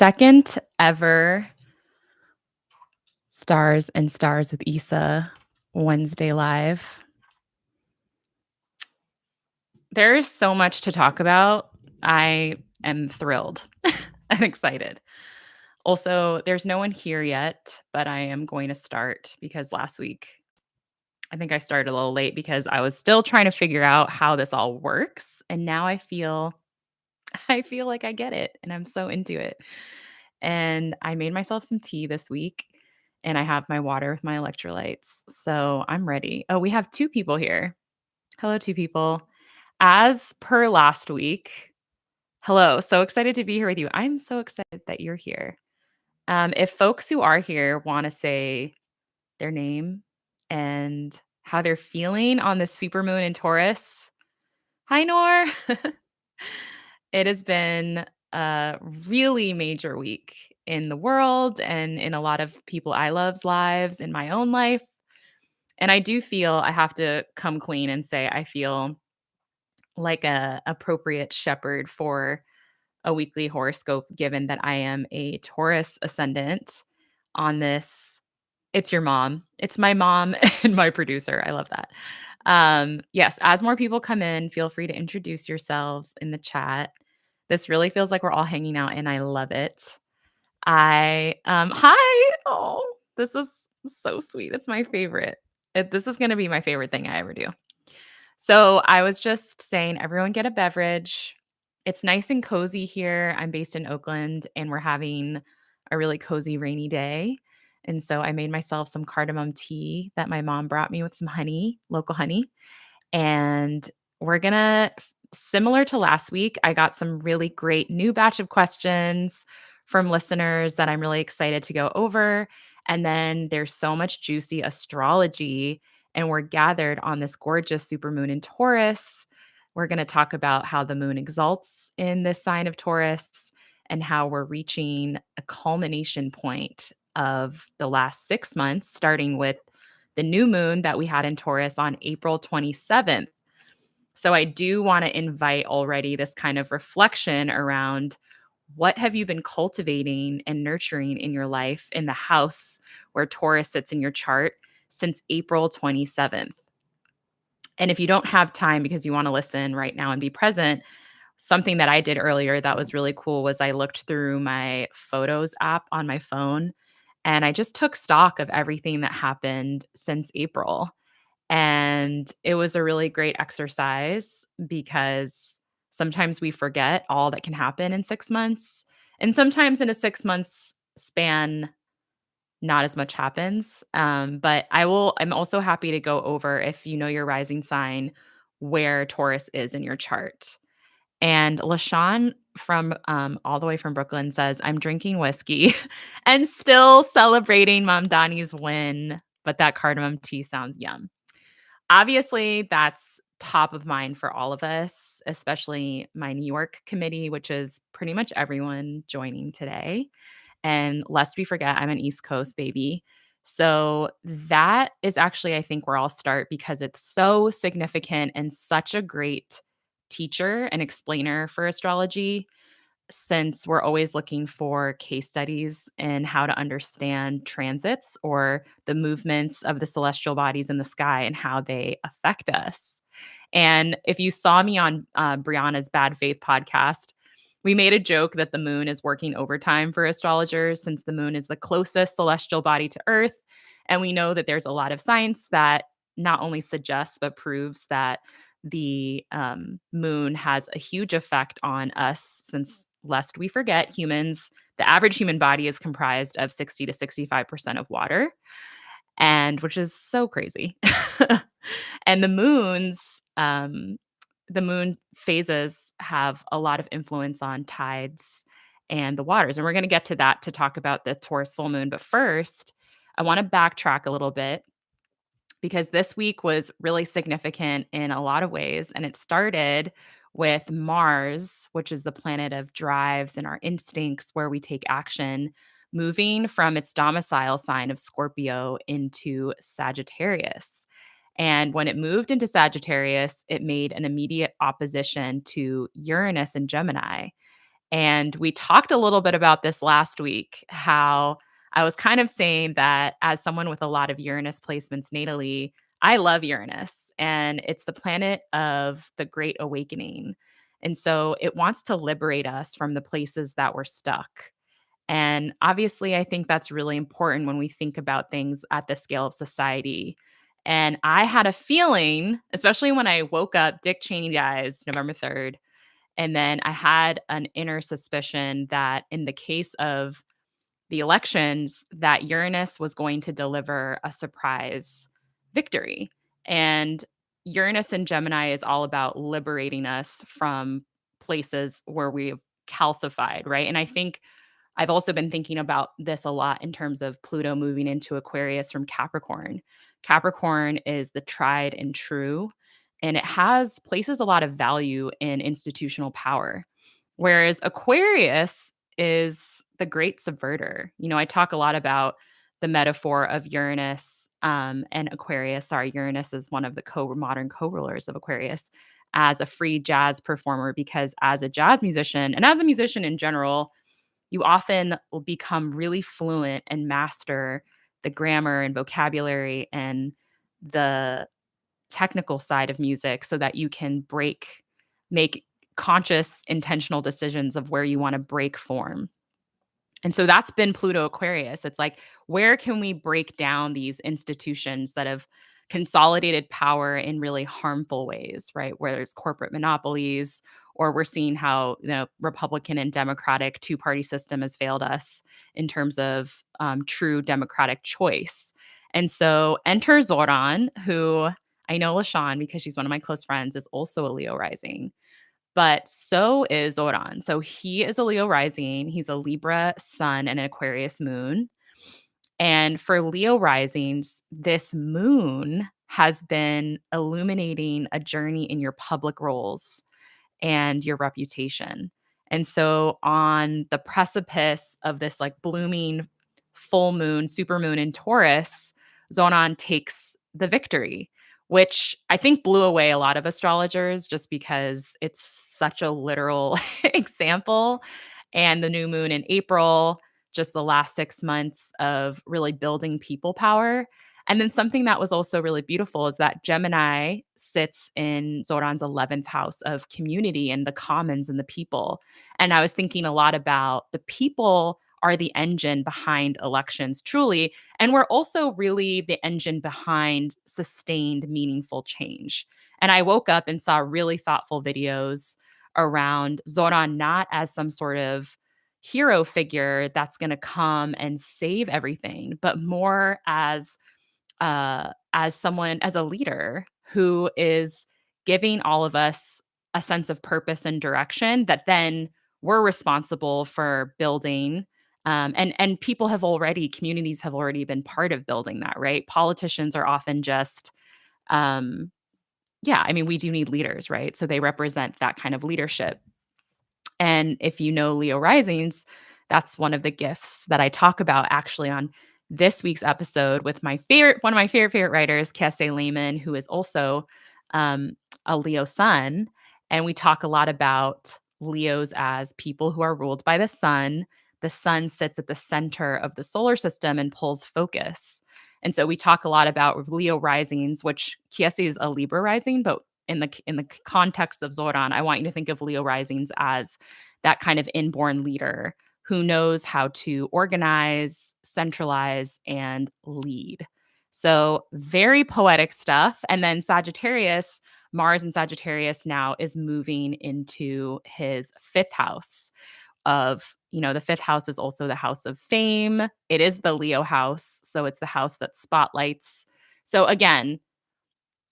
second ever Stars and Stars with Issa Wednesday Live. There is so much to talk about. I am thrilled and excited. Also, there's no one here yet, but I am going to start because last week I think I started a little late because I was still trying to figure out how this all works, and now I feel like I get it and I'm so into it. And I made myself some tea this week and I have my water with my electrolytes. So I'm ready. Oh, we have two people here. Hello, two people. As per last week, hello. So excited to be here with you. I'm so excited that you're here. If folks who are here want to say their name and how they're feeling on the supermoon in Taurus, hi, Nor. It has been a really major week in the world and in a lot of people I love's lives, in my own life. And I do feel I have to come clean and say I feel like a appropriate shepherd for a weekly horoscope, given that I am a Taurus ascendant on this. It's your mom. It's my mom and my producer. I love that. Yes, as more people come in, feel free to introduce yourselves in the chat. This really feels like we're all hanging out and I love it. Hi. Oh, this is so sweet. It's my favorite. This is going to be my favorite thing I ever do. So I was just saying, everyone get a beverage. It's nice and cozy here. I'm based in Oakland and we're having a really cozy rainy day. And so I made myself some cardamom tea that my mom brought me with some honey, local honey. And we're going to, similar to last week, I got some really great new batch of questions from listeners that I'm really excited to go over. And then there's so much juicy astrology, and we're gathered on this gorgeous supermoon in Taurus. We're going to talk about how the moon exalts in this sign of Taurus and how we're reaching a culmination point of the last 6 months, starting with the new moon that we had in Taurus on April 27th. So I do want to invite already this kind of reflection around what have you been cultivating and nurturing in your life in the house where Taurus sits in your chart since April 27th. And if you don't have time because you want to listen right now and be present, something that I did earlier that was really cool was I looked through my photos app on my phone and I just took stock of everything that happened since April. And it was a really great exercise because sometimes we forget all that can happen in 6 months. And sometimes in a 6 months span, not as much happens. But I'm also happy to go over, if you know your rising sign, where Taurus is in your chart. And LaShawn from all the way from Brooklyn says, I'm drinking whiskey and still celebrating Mom Donnie's win, but that cardamom tea sounds yum. Obviously, that's top of mind for all of us, especially my New York committee, which is pretty much everyone joining today. And lest we forget, I'm an East Coast baby. So that is actually, I think, where I'll start because it's so significant and such a great teacher and explainer for astrology, since we're always looking for case studies in how to understand transits or the movements of the celestial bodies in the sky and how they affect us. And if you saw me on Brianna's Bad Faith podcast, we made a joke that the moon is working overtime for astrologers since the moon is the closest celestial body to Earth. And we know that there's a lot of science that not only suggests but proves that the moon has a huge effect on us, since lest we forget, humans, the average human body is comprised of 60 to 65% of water, and which is so crazy. And the moon phases have a lot of influence on tides and the waters. And we're going to get to that to talk about the Taurus full moon. But first, I want to backtrack a little bit because this week was really significant in a lot of ways. And it started with Mars, which is the planet of drives and our instincts, where we take action, moving from its domicile sign of Scorpio into Sagittarius. And when it moved into Sagittarius, it made an immediate opposition to Uranus and Gemini. And we talked a little bit about this last week, how I was kind of saying that as someone with a lot of Uranus placements natally, I love Uranus and it's the planet of the great awakening. And so it wants to liberate us from the places that we're stuck. And obviously, I think that's really important when we think about things at the scale of society. And I had a feeling, especially when I woke up, Dick Cheney dies November 3rd. And then I had an inner suspicion that in the case of the elections, that Uranus was going to deliver a surprise victory. And Uranus in Gemini is all about liberating us from places where we've calcified, right? And I think I've also been thinking about this a lot in terms of Pluto moving into Aquarius from Capricorn. Capricorn is the tried and true, and it has places a lot of value in institutional power. Whereas Aquarius is the great subverter. I talk a lot about the metaphor of Uranus and Aquarius. Sorry, Uranus is one of the modern co-rulers of Aquarius as a free jazz performer, because as a jazz musician and as a musician in general, you often will become really fluent and master the grammar and vocabulary and the technical side of music so that you can make conscious, intentional decisions of where you want to break form. And so that's been Pluto Aquarius. It's like, where can we break down these institutions that have consolidated power in really harmful ways, right? Where there's corporate monopolies, or we're seeing how Republican and Democratic two-party system has failed us in terms of true democratic choice. And so enter Zoran, who I know LaShawn, because she's one of my close friends, is also a Leo rising. But so is Zoran. So he is a Leo rising. He's a Libra sun and an Aquarius moon. And for Leo risings, this moon has been illuminating a journey in your public roles and your reputation. And so on the precipice of this like blooming full moon, supermoon in Taurus, Zonan takes the victory, which I think blew away a lot of astrologers just because it's such a literal example. And the new moon in April, just the last 6 months of really building people power. And then something that was also really beautiful is that Gemini sits in Zoran's 11th house of community and the commons and the people. And I was thinking a lot about the people are the engine behind elections, truly. And we're also really the engine behind sustained, meaningful change. And I woke up and saw really thoughtful videos around Zoran not as some sort of hero figure that's going to come and save everything, but more as someone, as a leader who is giving all of us a sense of purpose and direction that then we're responsible for building. And people have already, communities have already been part of building that, right? Politicians are often just, yeah, I mean, we do need leaders, right? So they represent that kind of leadership. And if you know Leo risings, that's one of the gifts that I talk about actually on this week's episode with one of my favorite writers, Cassie Lehman, who is also a Leo sun. And we talk a lot about Leos as people who are ruled by the sun. The sun sits at the center of the solar system and pulls focus. And so we talk a lot about Leo risings, which Cassie is a Libra rising, but in the context of Zoran, I want you to think of Leo risings as that kind of inborn leader who knows how to organize, centralize, and lead. So very poetic stuff. And then Sagittarius, Mars in Sagittarius now is moving into his fifth house of, the fifth house is also the house of fame. It is the Leo house. So it's the house that spotlights. So again,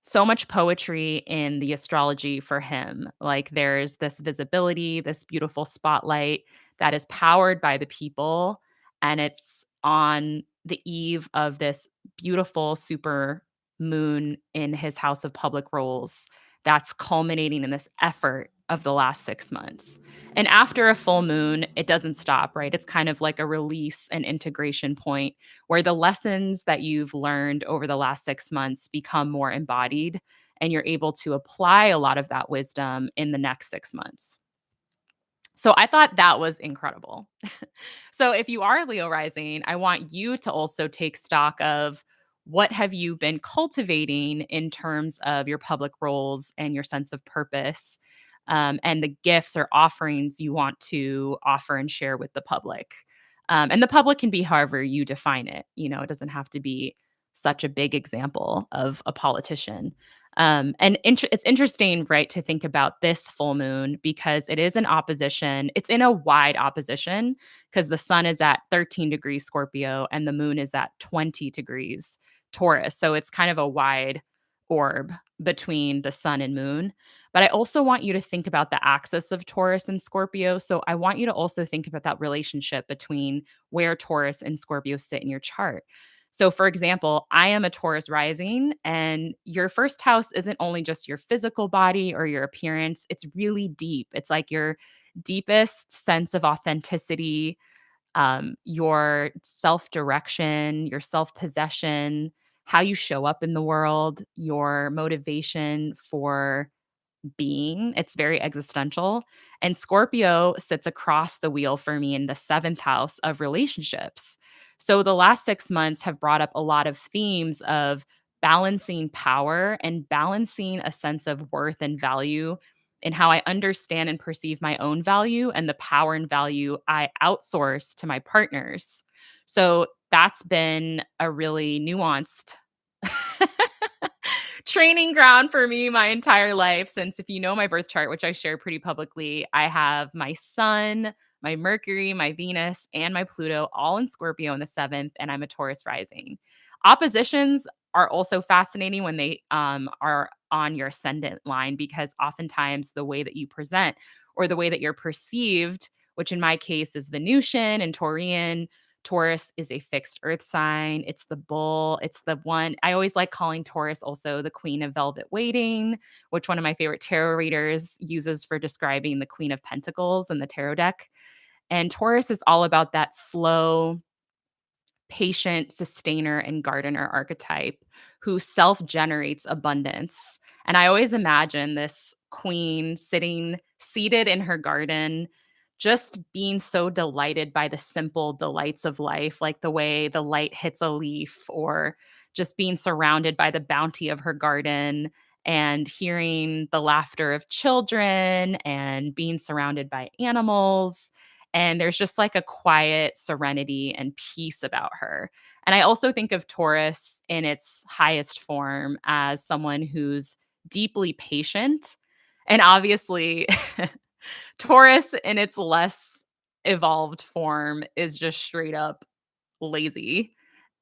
so much poetry in the astrology for him. Like there's this visibility, this beautiful spotlight that is powered by the people. And it's on the eve of this beautiful super moon in his house of public roles that's culminating in this effort of the last 6 months. And after a full moon, it doesn't stop, right? It's kind of like a release and integration point where the lessons that you've learned over the last 6 months become more embodied and you're able to apply a lot of that wisdom in the next 6 months. So I thought that was incredible. So if you are Leo rising, I want you to also take stock of what have you been cultivating in terms of your public roles and your sense of purpose, and the gifts or offerings you want to offer and share with the public. And the public can be however you define it. It doesn't have to be such a big example of a politician. It's interesting, right, to think about this full moon because it is an opposition. It's in a wide opposition because the sun is at 13 degrees Scorpio and the moon is at 20 degrees Taurus. So it's kind of a wide orb between the sun and moon. But I also want you to think about the axis of Taurus and Scorpio. So I want you to also think about that relationship between where Taurus and Scorpio sit in your chart. So, for example, I am a Taurus rising, and your first house isn't only just your physical body or your appearance, it's really deep. It's like your deepest sense of authenticity, your self direction, your self possession, how you show up in the world, your motivation for being. It's very existential. And Scorpio sits across the wheel for me in the seventh house of relationships. So the last 6 months have brought up a lot of themes of balancing power and balancing a sense of worth and value in how I understand and perceive my own value and the power and value I outsource to my partners. So that's been a really nuanced training ground for me my entire life. Since if you know my birth chart, which I share pretty publicly, I have my sun, my Mercury, my Venus, and my Pluto all in Scorpio in the seventh, and I'm a Taurus rising. Oppositions are also fascinating when they are on your ascendant line because oftentimes the way that you present or the way that you're perceived, which in my case is Venusian and Taurian. Taurus is a fixed earth sign. It's the bull. It's the one I always like calling Taurus also the queen of velvet waiting, which one of my favorite tarot readers uses for describing the queen of pentacles in the tarot deck. And Taurus is all about that slow, patient sustainer and gardener archetype who self generates abundance. And I always imagine this queen sitting seated in her garden, just being so delighted by the simple delights of life, like the way the light hits a leaf, or just being surrounded by the bounty of her garden and hearing the laughter of children and being surrounded by animals, and there's just like a quiet serenity and peace about her. And I also think of Taurus in its highest form as someone who's deeply patient. And obviously, Taurus in its less evolved form is just straight up lazy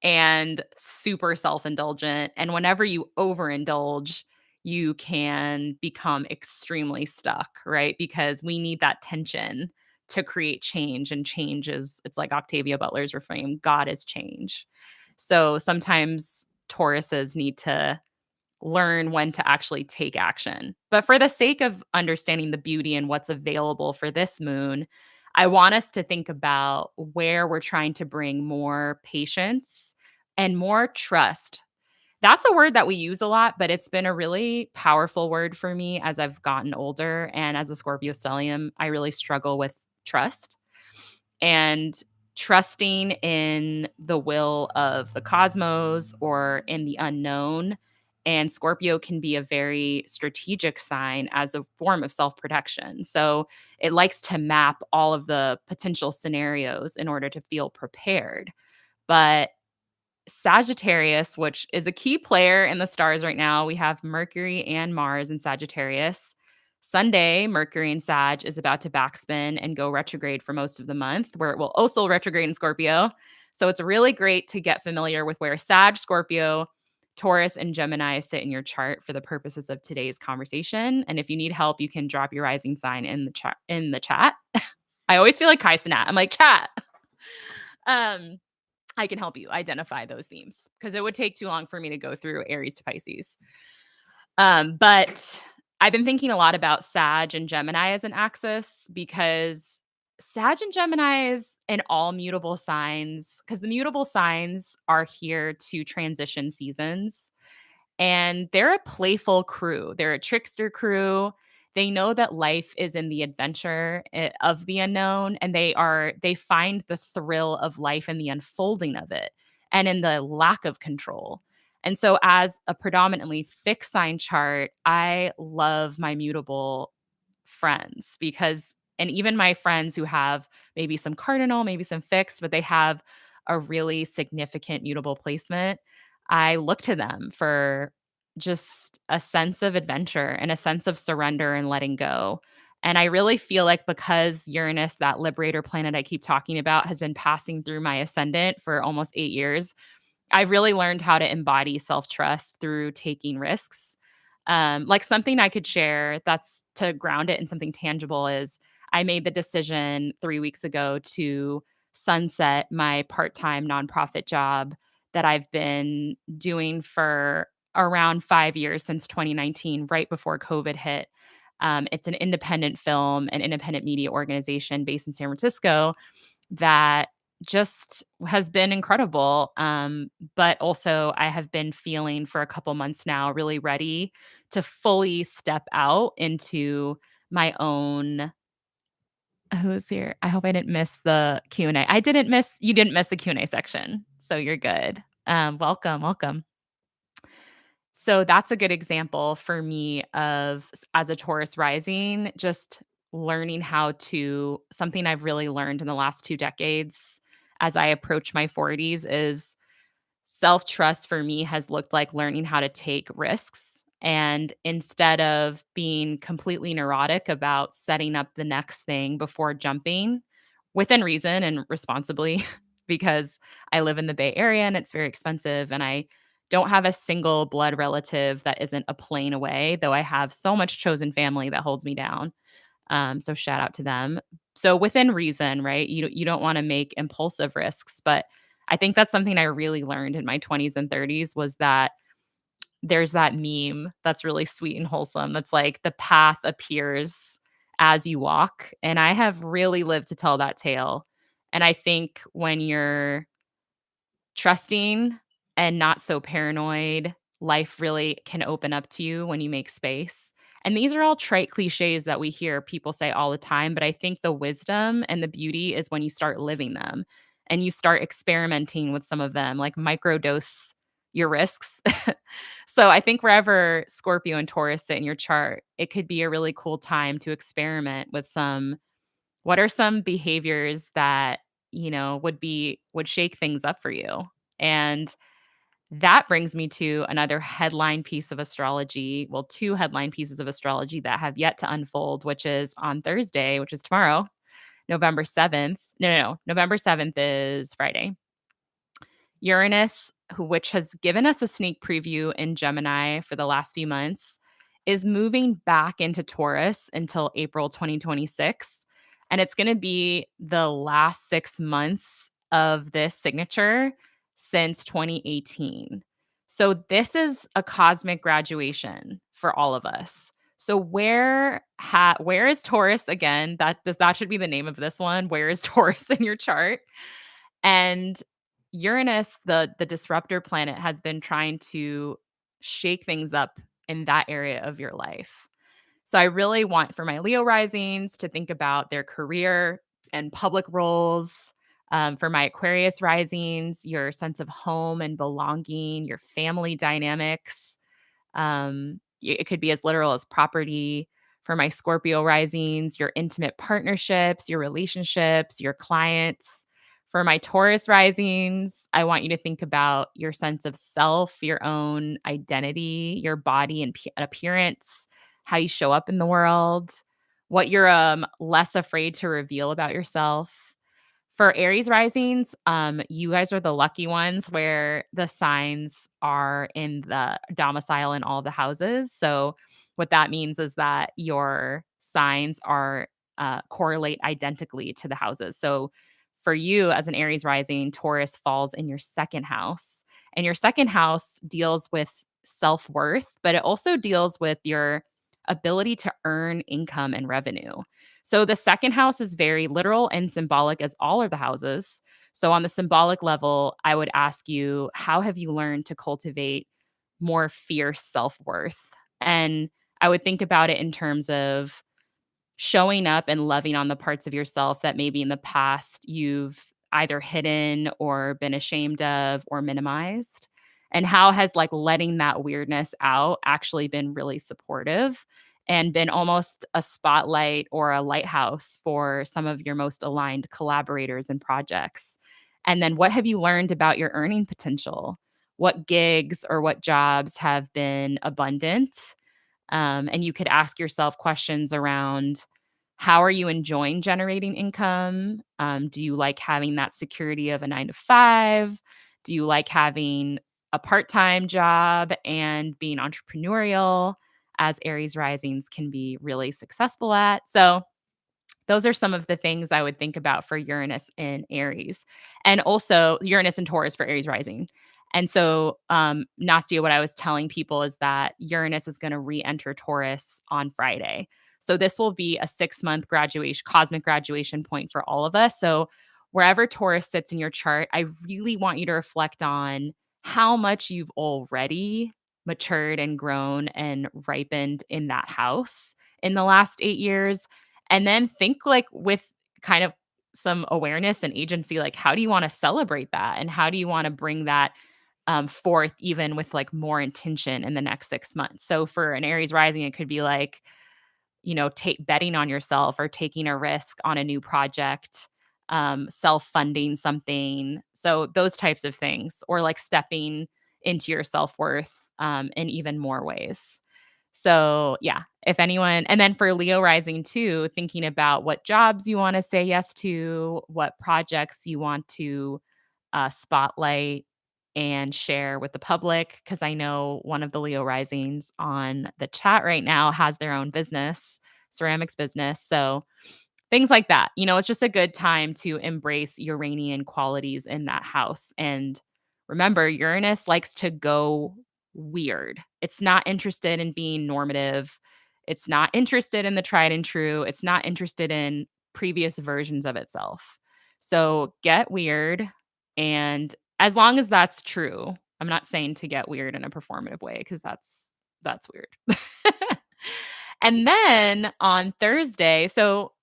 and super self-indulgent. And whenever you overindulge, you can become extremely stuck, right? Because we need that tension to create change. And change is, it's like Octavia Butler's refrain, God is change. So sometimes Tauruses need to learn when to actually take action. But for the sake of understanding the beauty and what's available for this moon, I want us to think about where we're trying to bring more patience and more trust. That's a word that we use a lot, but it's been a really powerful word for me as I've gotten older. And as a Scorpio stellium, I really struggle with trust and trusting in the will of the cosmos or in the unknown. And Scorpio can be a very strategic sign as a form of self protection. So it likes to map all of the potential scenarios in order to feel prepared. But Sagittarius, which is a key player in the stars right now. We have Mercury and Mars in Sagittarius. Sunday, Mercury in Sag is about to backspin and go retrograde for most of the month, where it will also retrograde in Scorpio. So it's really great to get familiar with where Sag, Scorpio, Taurus, and Gemini sit in your chart for the purposes of today's conversation. And if you need help, you can drop your rising sign in the chat. I always feel like Kai Cenat. I'm like, chat. Um, I can help you identify those themes because it would take too long for me to go through Aries to Pisces. But I've been thinking a lot about Sag and Gemini as an axis because Sag and Gemini is in all mutable signs because the mutable signs are here to transition seasons and they're a playful crew. They're a trickster crew. they know that life is in the adventure of the unknown, and they find the thrill of life in the unfolding of it and in the lack of control. And so as a predominantly fixed sign chart, I love my mutable friends because and even my friends who have maybe some cardinal, maybe some fixed, but they have a really significant mutable placement, I look to them for just a sense of adventure and a sense of surrender and letting go. And I really feel like because Uranus, that liberator planet I keep talking about, has been passing through my ascendant for almost 8 years, I've really learned how to embody self trust through taking risks. Like something I could share that's to ground it in something tangible is I made the decision 3 weeks ago to sunset my part time nonprofit job that I've been doing for around 5 years since 2019, right before COVID hit. It's an independent film and independent media organization based in San Francisco that just has been incredible. But also, I have been feeling for a couple months now really ready to fully step out into my own. Who's here? I hope I didn't miss the Q&A. I didn't miss You didn't miss the Q&A section, so you're good. Welcome, welcome. So that's a good example for me of as a Taurus rising, just learning how to something I've really learned in the last 2 decades as I approach my 40s is self-trust for me has looked like learning how to take risks. And instead of being completely neurotic about setting up the next thing before jumping within reason and responsibly, because I live in the Bay Area and it's very expensive. And I don't have a single blood relative that isn't a plane away, though I have so much chosen family that holds me down. So shout out to them. So within reason, right? You don't want to make impulsive risks, but I think that's something I really learned in my 20s and 30s was that there's that meme that's really sweet and wholesome. That's like the path appears as you walk, and I have really lived to tell that tale. And I think when you're trusting and not so paranoid, life really can open up to you when you make space. And these are all trite cliches that we hear people say all the time, but I think the wisdom and the beauty is when you start living them and you start experimenting with some of them, like microdose your risks. So I think wherever Scorpio and Taurus sit in your chart, it could be a really cool time to experiment with what are some behaviors that, would shake things up for you? And that brings me to another headline piece of astrology. Well, two headline pieces of astrology that have yet to unfold, which is on Thursday, which is tomorrow, November 7th. No. November 7th is Friday. Uranus, which has given us a sneak preview in Gemini for the last few months, is moving back into Taurus until April 2026. And it's going to be the last 6 months of this signature since 2018. So this is a cosmic graduation for all of us. So where is Taurus again? That should be the name of this one. Where is Taurus in your chart? And Uranus, the disruptor planet, has been trying to shake things up in that area of your life. So I really want for my Leo risings to think about their career and public roles. For my Aquarius risings, your sense of home and belonging, your family dynamics. It could be as literal as property. For my Scorpio risings, your intimate partnerships, your relationships, your clients. For my Taurus risings, I want you to think about your sense of self, your own identity, your body and appearance, how you show up in the world, what you're less afraid to reveal about yourself. For Aries risings, you guys are the lucky ones where the signs are in the domicile in all the houses. So what that means is that your signs are correlate identically to the houses. So for you as an Aries rising, Taurus falls in your second house. And your second house deals with self-worth, but it also deals with your ability to earn income and revenue. So the second house is very literal and symbolic as all of the houses. So on the symbolic level, I would ask you, how have you learned to cultivate more fierce self-worth? And I would think about it in terms of showing up and loving on the parts of yourself that maybe in the past you've either hidden or been ashamed of or minimized. And how has like letting that weirdness out actually been really supportive and been almost a spotlight or a lighthouse for some of your most aligned collaborators and projects? And then what have you learned about your earning potential? What gigs or what jobs have been abundant? And you could ask yourself questions around, how are you enjoying generating income? Do you like having that security of a 9 to 5? Do you like having a part time job and being entrepreneurial, as Aries risings can be really successful at? So, those are some of the things I would think about for Uranus in Aries, and also Uranus and Taurus for Aries rising. And so, Nastia, what I was telling people is that Uranus is going to re-enter Taurus on Friday. So this will be a 6-month graduation, cosmic graduation point for all of us. So wherever Taurus sits in your chart, I really want you to reflect on how much you've already matured and grown and ripened in that house in the last 8 years, and then think like with kind of some awareness and agency, like how do you want to celebrate that? And how do you want to bring that forth even with like more intention in the next 6 months? So for an Aries rising, it could be like, take betting on yourself or taking a risk on a new project, self-funding something. So those types of things, or like stepping into your self-worth in even more ways. So, yeah, if anyone, and then for Leo rising too, thinking about what jobs you want to say yes to, what projects you want to spotlight and share with the public. Because I know one of the Leo risings on the chat right now has their own business, ceramics business. So, things like that. It's just a good time to embrace Uranian qualities in that house. And remember, Uranus likes to go weird. It's not interested in being normative. It's not interested in the tried and true. It's not interested in previous versions of itself. So get weird. And as long as that's true, I'm not saying to get weird in a performative way because that's weird. And then on Thursday, so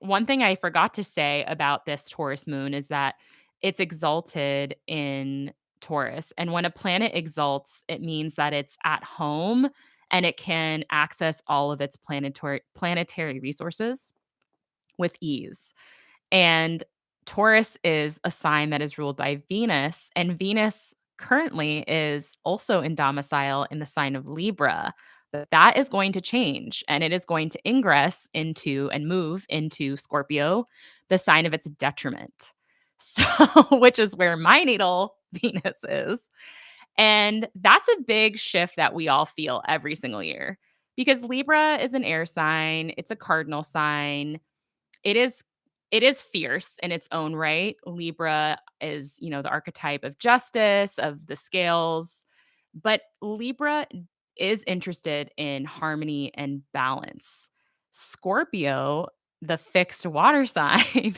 one thing I forgot to say about this Taurus moon is that it's exalted in Taurus. And when a planet exalts, it means that it's at home and it can access all of its planetary resources with ease. And Taurus is a sign that is ruled by Venus, and Venus currently is also in domicile in the sign of Libra. But that is going to change, and it is going to ingress into and move into Scorpio, the sign of its detriment. So, which is where my natal Venus is. And that's a big shift that we all feel every single year because Libra is an air sign, it's a cardinal sign. It is fierce in its own right. Libra is, the archetype of justice, of the scales, but Libra is interested in harmony and balance. Scorpio, the fixed water sign,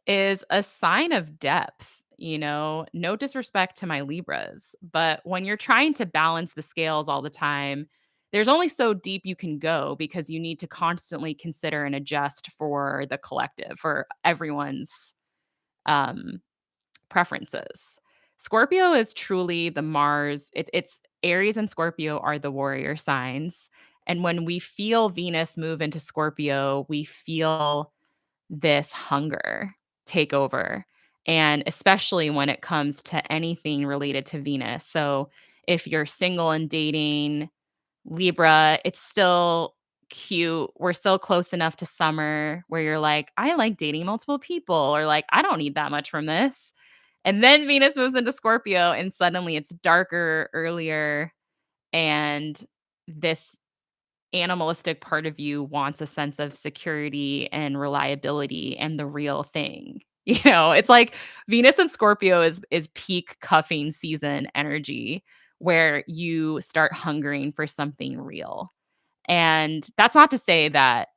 is a sign of depth. No disrespect to my Libras, but when you're trying to balance the scales all the time, there's only so deep you can go because you need to constantly consider and adjust for the collective, for everyone's um, preferences. Scorpio is truly the Mars. It's Aries and Scorpio are the warrior signs. And when we feel Venus move into Scorpio, we feel this hunger take over. And especially when it comes to anything related to Venus. So if you're single and dating, Libra, it's still cute. We're still close enough to summer where you're like, I like dating multiple people, or like, I don't need that much from this. And then Venus moves into Scorpio, and suddenly it's darker, earlier, and this animalistic part of you wants a sense of security and reliability and the real thing. It's like Venus and Scorpio is peak cuffing season energy where you start hungering for something real. And that's not to say that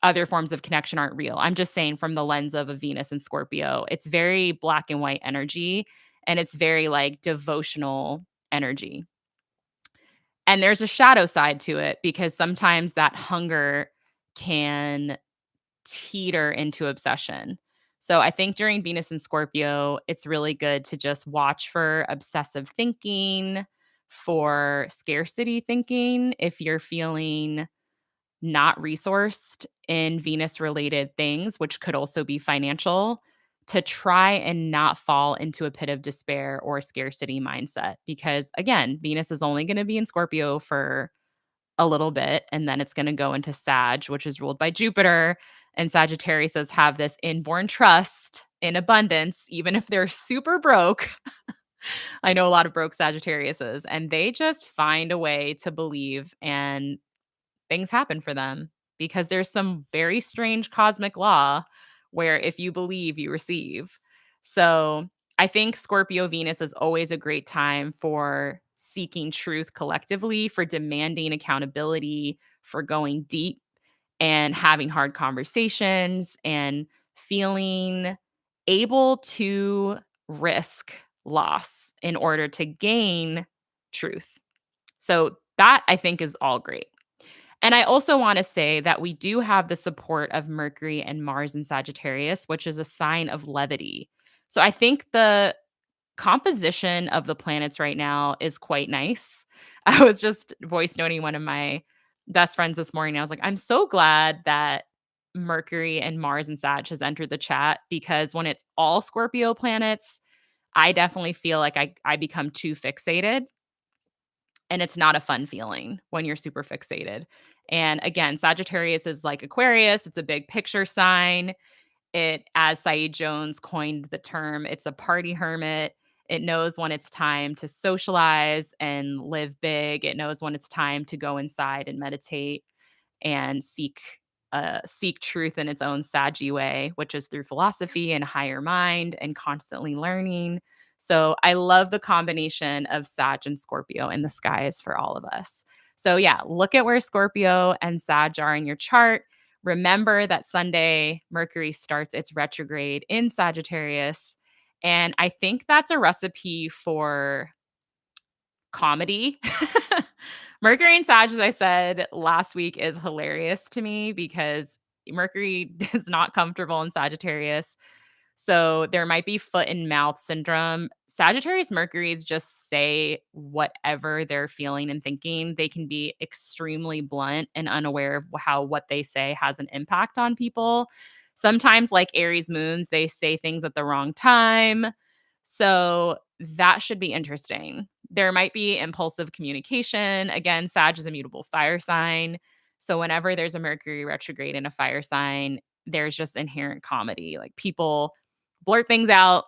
other forms of connection aren't real. I'm just saying from the lens of a Venus and Scorpio, it's very black and white energy and it's very like devotional energy. And there's a shadow side to it because sometimes that hunger can teeter into obsession. So I think during Venus and Scorpio, it's really good to just watch for obsessive thinking, for scarcity thinking. If you're feeling not resourced in Venus related things, which could also be financial, to try and not fall into a pit of despair or scarcity mindset. Because again, Venus is only going to be in Scorpio for a little bit, and then it's going to go into Sag, which is ruled by Jupiter. And Sagittariuses have this inborn trust in abundance, even if they're super broke. I know a lot of broke Sagittariuses, and they just find a way to believe, and things happen for them because there's some very strange cosmic law where if you believe, you receive. So I think Scorpio Venus is always a great time for seeking truth collectively, for demanding accountability, for going deep and having hard conversations and feeling able to risk loss in order to gain truth. So that I think is all great. And I also want to say that we do have the support of Mercury and Mars in Sagittarius, which is a sign of levity. So I think the composition of the planets right now is quite nice. I was just voice noting one of my best friends this morning. I was like, I'm so glad that Mercury and Mars and Sag has entered the chat because when it's all Scorpio planets, I definitely feel like I become too fixated, and it's not a fun feeling when you're super fixated. And again, Sagittarius is like Aquarius, it's a big picture sign. It, as Saeed Jones coined the term, it's a party hermit. It knows when it's time to socialize and live big. It knows when it's time to go inside and meditate and seek truth in its own saggy way, which is through philosophy and higher mind and constantly learning. So I love the combination of Sag and Scorpio in the skies for all of us. So yeah, look at where Scorpio and Sag are in your chart. Remember that Sunday, Mercury starts its retrograde in Sagittarius. And I think that's a recipe for comedy. Mercury and Sag, as I said last week, is hilarious to me because Mercury is not comfortable in Sagittarius. So there might be foot and mouth syndrome. Sagittarius Mercuries just say whatever they're feeling and thinking. They can be extremely blunt and unaware of how what they say has an impact on people. Sometimes, like Aries moons, they say things at the wrong time. So that should be interesting. There might be impulsive communication. Again, Sag is a mutable fire sign. So whenever there's a Mercury retrograde in a fire sign, there's just inherent comedy. Like people blurt things out.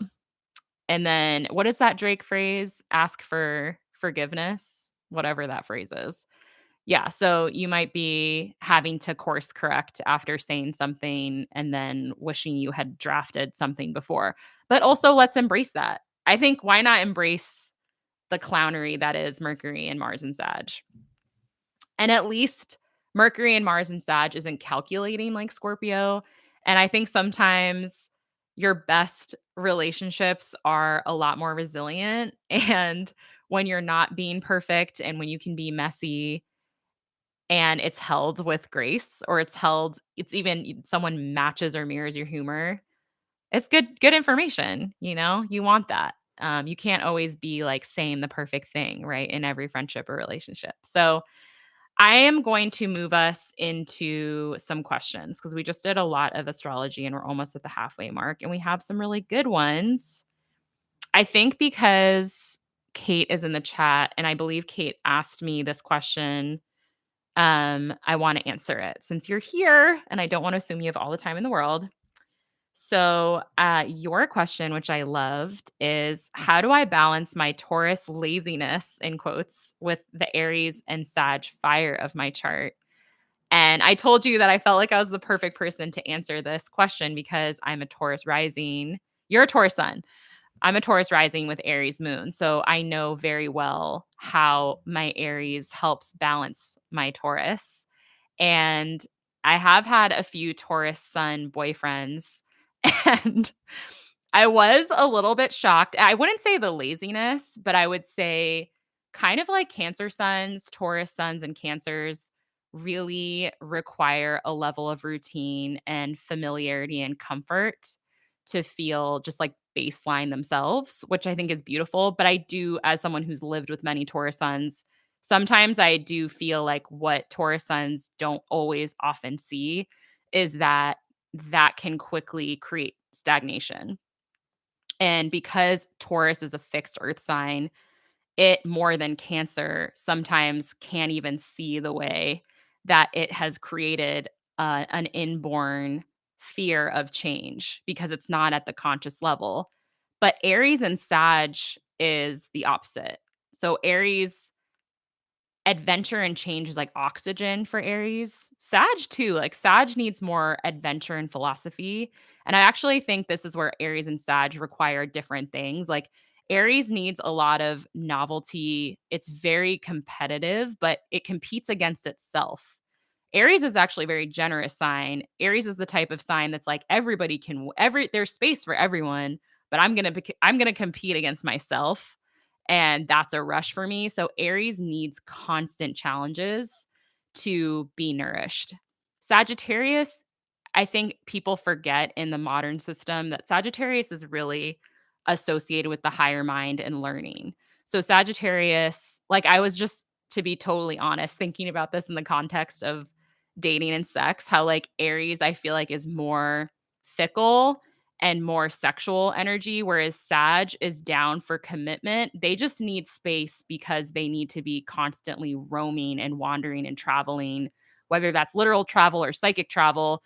And then what is that Drake phrase? Ask for forgiveness, whatever that phrase is. Yeah. So you might be having to course correct after saying something and then wishing you had drafted something before. But also, let's embrace that. I think why not embrace the clownery that is Mercury and Mars and Sag? And at least Mercury and Mars and Sag isn't calculating like Scorpio. And I think sometimes your best relationships are a lot more resilient. And when you're not being perfect and when you can be messy and it's held with grace, or it's even someone matches or mirrors your humor, it's good information. You want that. You can't always be like saying the perfect thing, right? In every friendship or relationship. So I am going to move us into some questions because we just did a lot of astrology and we're almost at the halfway mark and we have some really good ones. I think because Kate is in the chat and I believe Kate asked me this question, I want to answer it since you're here and I don't want to assume you have all the time in the world. So, your question, which I loved, is how do I balance my Taurus laziness, in quotes, with the Aries and Sag fire of my chart? And I told you that I felt like I was the perfect person to answer this question because I'm a Taurus rising. You're a Taurus sun. I'm a Taurus rising with Aries moon. So I know very well how my Aries helps balance my Taurus. And I have had a few Taurus sun boyfriends, and I was a little bit shocked. I wouldn't say the laziness, but I would say kind of like Cancer suns, Taurus suns, and Cancers really require a level of routine and familiarity and comfort to feel just like baseline themselves, which I think is beautiful. But I do, as someone who's lived with many Taurus suns, sometimes I do feel like what Taurus suns don't always often see is that that can quickly create stagnation. And because Taurus is a fixed earth sign, it more than Cancer sometimes can't even see the way that it has created an inborn fear of change because it's not at the conscious level. But Aries and Sag is the opposite. So Aries, adventure and change is like oxygen for Aries. Sag too, like Sag needs more adventure and philosophy. And I actually think this is where Aries and Sag require different things. Like Aries needs a lot of novelty. It's very competitive, but it competes against itself. Aries is actually a very generous sign. Aries is the type of sign that's like everybody can there's space for everyone, but I'm going to compete against myself, and that's a rush for me. So Aries needs constant challenges to be nourished. Sagittarius, I think people forget in the modern system that Sagittarius is really associated with the higher mind and learning. So Sagittarius, like I was just, to be totally honest, thinking about this in the context of dating and sex, how like Aries I feel like is more fickle and more sexual energy, whereas Sag is down for commitment. They just need space because they need to be constantly roaming and wandering and traveling, whether that's literal travel or psychic travel.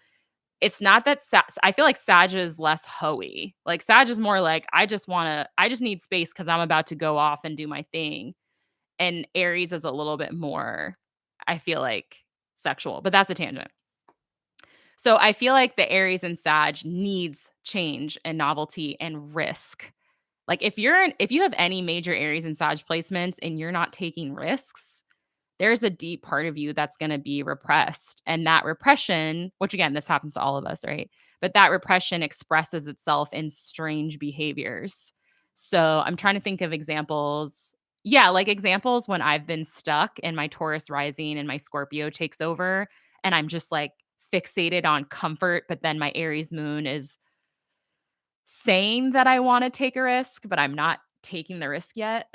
It's not that I feel like Sag is less hoey. Like Sag is more like I just need space because I'm about to go off and do my thing. And Aries is a little bit more, I feel like, sexual, but that's a tangent. So I feel like the Aries and Sag needs change and novelty and risk. Like if you have any major Aries and Sag placements and you're not taking risks, there's a deep part of you that's going to be repressed. And that repression, which again, this happens to all of us, right? But that repression expresses itself in strange behaviors. So I'm trying to think of examples. Yeah, like examples when I've been stuck and my Taurus rising and my Scorpio takes over and I'm just like fixated on comfort, but then my Aries moon is saying that I want to take a risk, but I'm not taking the risk yet.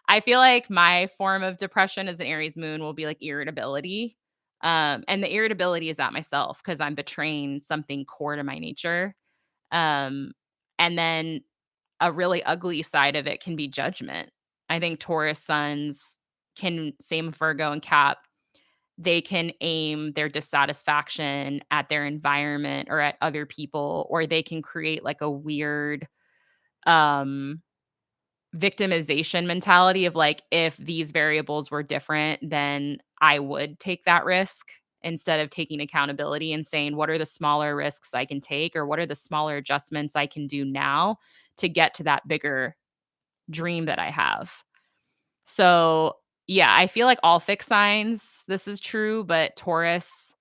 I feel like my form of depression as an Aries moon will be like irritability. And the irritability is at myself because I'm betraying something core to my nature. Um, and then a really ugly side of it can be judgment. I think Taurus suns can, same with Virgo and Cap, they can aim their dissatisfaction at their environment or at other people, or they can create like a weird um victimization mentality of like, if these variables were different, then I would take that risk instead of taking accountability and saying, what are the smaller risks I can take, or what are the smaller adjustments I can do now to get to that bigger dream that I have. So, yeah, I feel like all fixed signs, this is true, but Taurus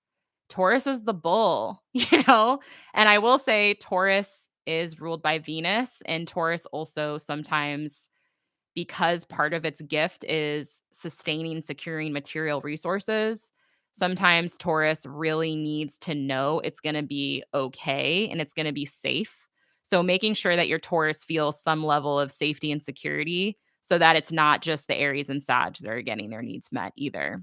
is the bull, you know? And I will say Taurus is ruled by Venus, and Taurus also sometimes, because part of its gift is sustaining, securing material resources, sometimes Taurus really needs to know it's going to be okay and it's going to be safe. So making sure that your Taurus feels some level of safety and security so that it's not just the Aries and Sag that are getting their needs met either.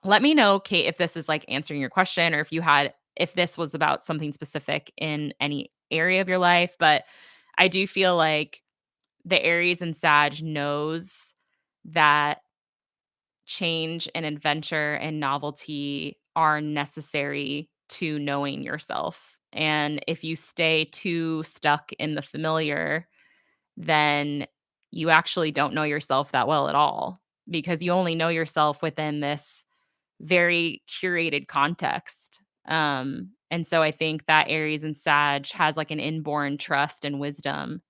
Let me know, Kate, if this is like answering your question or if this was about something specific in any area of your life. But I do feel like the Aries and Sag knows that change and adventure and novelty are necessary to knowing yourself. And if you stay too stuck in the familiar, then you actually don't know yourself that well at all because you only know yourself within this very curated context. And so I think that Aries and Sag has like an inborn trust and wisdom.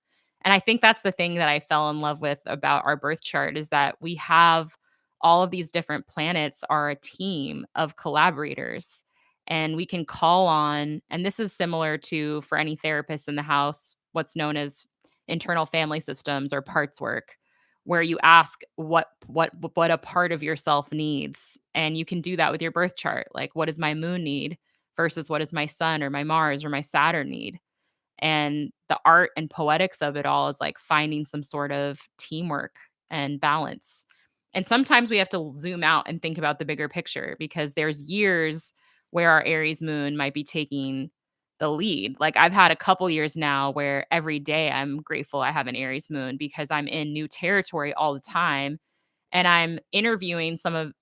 And I think that's the thing that I fell in love with about our birth chart is that we have all of these different planets are a team of collaborators. And we can call on, and this is similar to for any therapist in the house, what's known as internal family systems or parts work, where you ask what a part of yourself needs, and you can do that with your birth chart. Like, what does my moon need versus what does my sun or my Mars or my Saturn need? And the art and poetics of it all is like finding some sort of teamwork and balance. And sometimes we have to zoom out and think about the bigger picture because there's years where our Aries moon might be taking the lead. Like I've had a couple years now where every day I'm grateful I have an Aries moon because I'm in new territory all the time and I'm interviewing some of,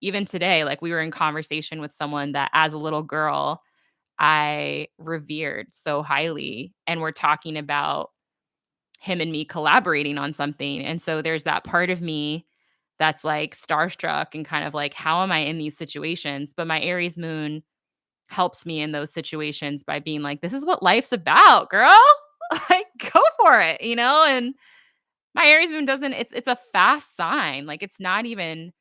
even today, like we were in conversation with someone that as a little girl I revered so highly, and we're talking about him and me collaborating on something, and so there's that part of me that's, like, starstruck and kind of like, "How am I in these situations?" But my Aries moon helps me in those situations by being like, "This is what life's about, girl. Like, go for it," and my Aries moon doesn't it's a fast sign, like, it's not even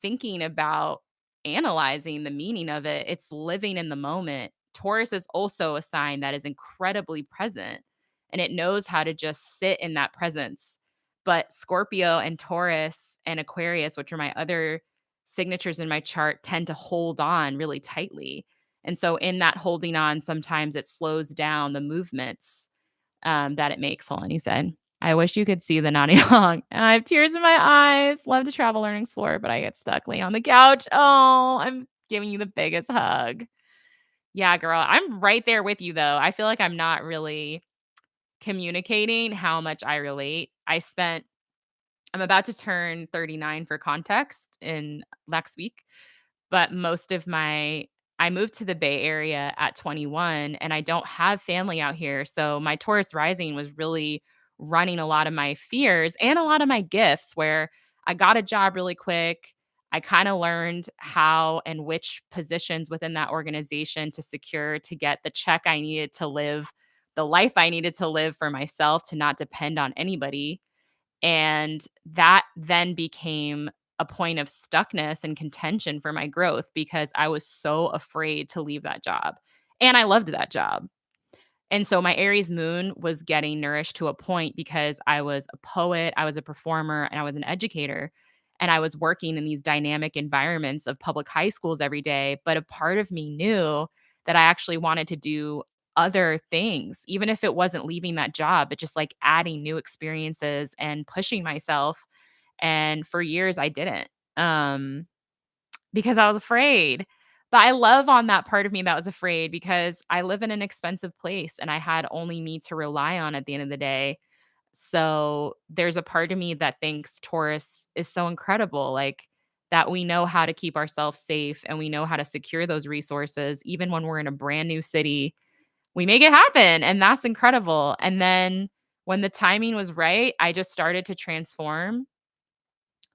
thinking about analyzing the meaning of it, it's living in the moment. Taurus is also a sign that is incredibly present, and it knows how to just sit in that presence. But Scorpio and Taurus and Aquarius, which are my other signatures in my chart, tend to hold on really tightly. And so in that holding on, sometimes it slows down the movements that it makes. Hold on, you said. I wish you could see the nodding along. I have tears in my eyes. Love to travel, learn, explore, but I get stuck laying on the couch. Oh, I'm giving you the biggest hug. Yeah, girl. I'm right there with you, though. I feel like I'm not really communicating how much I relate. I'm about to turn 39 for context in next week. But most of my I moved to the Bay Area at 21 and I don't have family out here. So my Taurus rising was really running a lot of my fears and a lot of my gifts where I got a job really quick. I kind of learned how and which positions within that organization to secure to get the check I needed to live the life I needed to live for myself to not depend on anybody. And that then became a point of stuckness and contention for my growth because I was so afraid to leave that job. And I loved that job. And so my Aries moon was getting nourished to a point because I was a poet, I was a performer, and I was an educator. And I was working in these dynamic environments of public high schools every day. But a part of me knew that I actually wanted to do other things, even if it wasn't leaving that job, but just like adding new experiences and pushing myself. And for years, I didn't. Um, because I was afraid. But I love on that part of me that was afraid because I live in an expensive place and I had only me to rely on at the end of the day. So there's a part of me that thinks Taurus is so incredible, like that we know how to keep ourselves safe and we know how to secure those resources. Even when we're in a brand new city, we make it happen. And that's incredible. And then when the timing was right, I just started to transform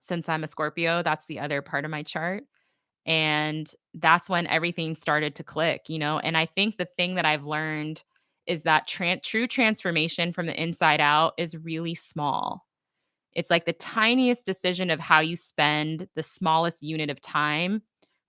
since I'm a Scorpio. That's the other part of my chart. And that's when everything started to click. And I think the thing that I've learned is that true transformation from the inside out is really small. It's like the tiniest decision of how you spend the smallest unit of time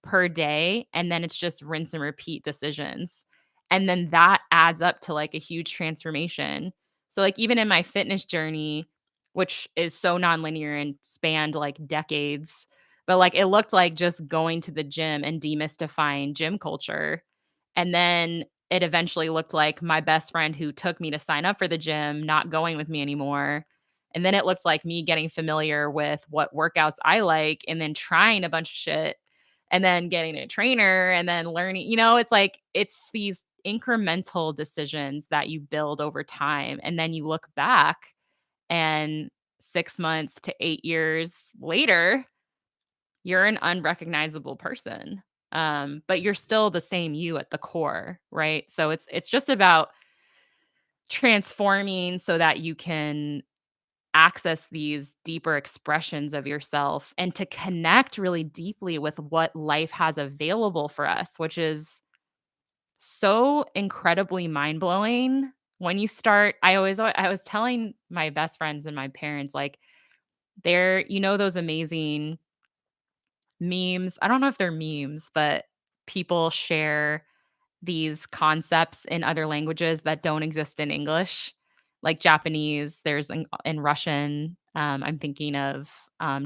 per day. And then it's just rinse and repeat decisions. And then that adds up to like a huge transformation. So, like, even in my fitness journey, which is so nonlinear and spanned like decades, but like it looked like just going to the gym and demystifying gym culture. And then it eventually looked like my best friend who took me to sign up for the gym not going with me anymore, and then it looked like me getting familiar with what workouts I like and then trying a bunch of shit and then getting a trainer and then learning. It's like it's these incremental decisions that you build over time. And then you look back and 6 months to 8 years later, you're an unrecognizable person. But you're still the same you at the core, right? So it's just about transforming so that you can access these deeper expressions of yourself and to connect really deeply with what life has available for us, which is so incredibly mind-blowing when you start. I was telling my best friends and my parents, like, those amazing memes. I don't know if they're memes, but people share these concepts in other languages that don't exist in English. like Japanese, there's in Russian, I'm thinking of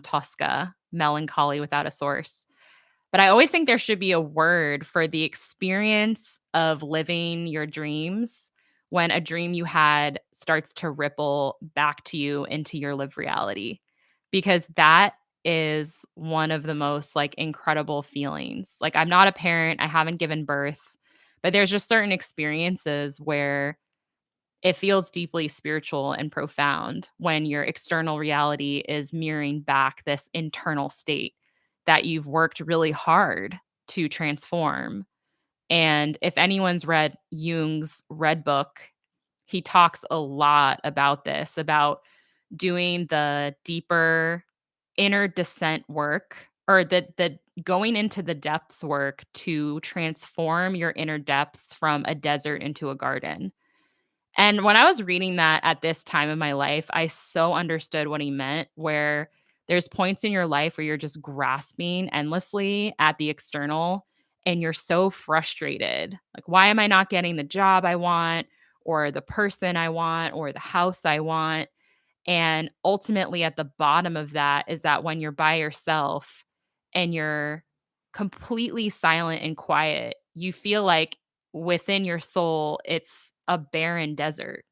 Tosca, melancholy without a source. But I always think there should be a word for the experience of living your dreams when a dream you had starts to ripple back to you into your lived reality. Because that is one of the most like incredible feelings. Like, I'm not a parent, I haven't given birth, but there's just certain experiences where it feels deeply spiritual and profound when your external reality is mirroring back this internal state that you've worked really hard to transform. And if anyone's read Jung's Red Book, he talks a lot about this, about doing the deeper inner descent work, or the going into the depths work to transform your inner depths from a desert into a garden. And when I was reading that at this time of my life, I so understood what he meant, where there's points in your life where you're just grasping endlessly at the external and you're so frustrated. Like, why am I not getting the job I want, or the person I want, or the house I want? And ultimately, at the bottom of that is that when you're by yourself and you're completely silent and quiet, you feel like within your soul, it's a barren desert.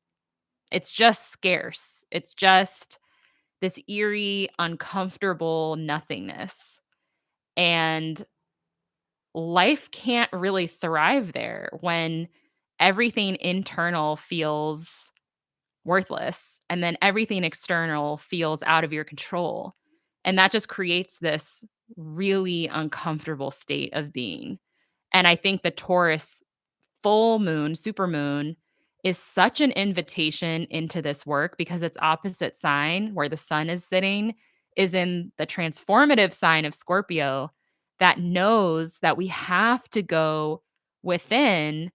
It's just scarce. It's just this eerie, uncomfortable nothingness. And life can't really thrive there when everything internal feels worthless and then everything external feels out of your control. And that just creates this really uncomfortable state of being. And I think the Taurus full moon, supermoon, is such an invitation into this work because its opposite sign, where the sun is sitting, is in the transformative sign of Scorpio, that knows that we have to go within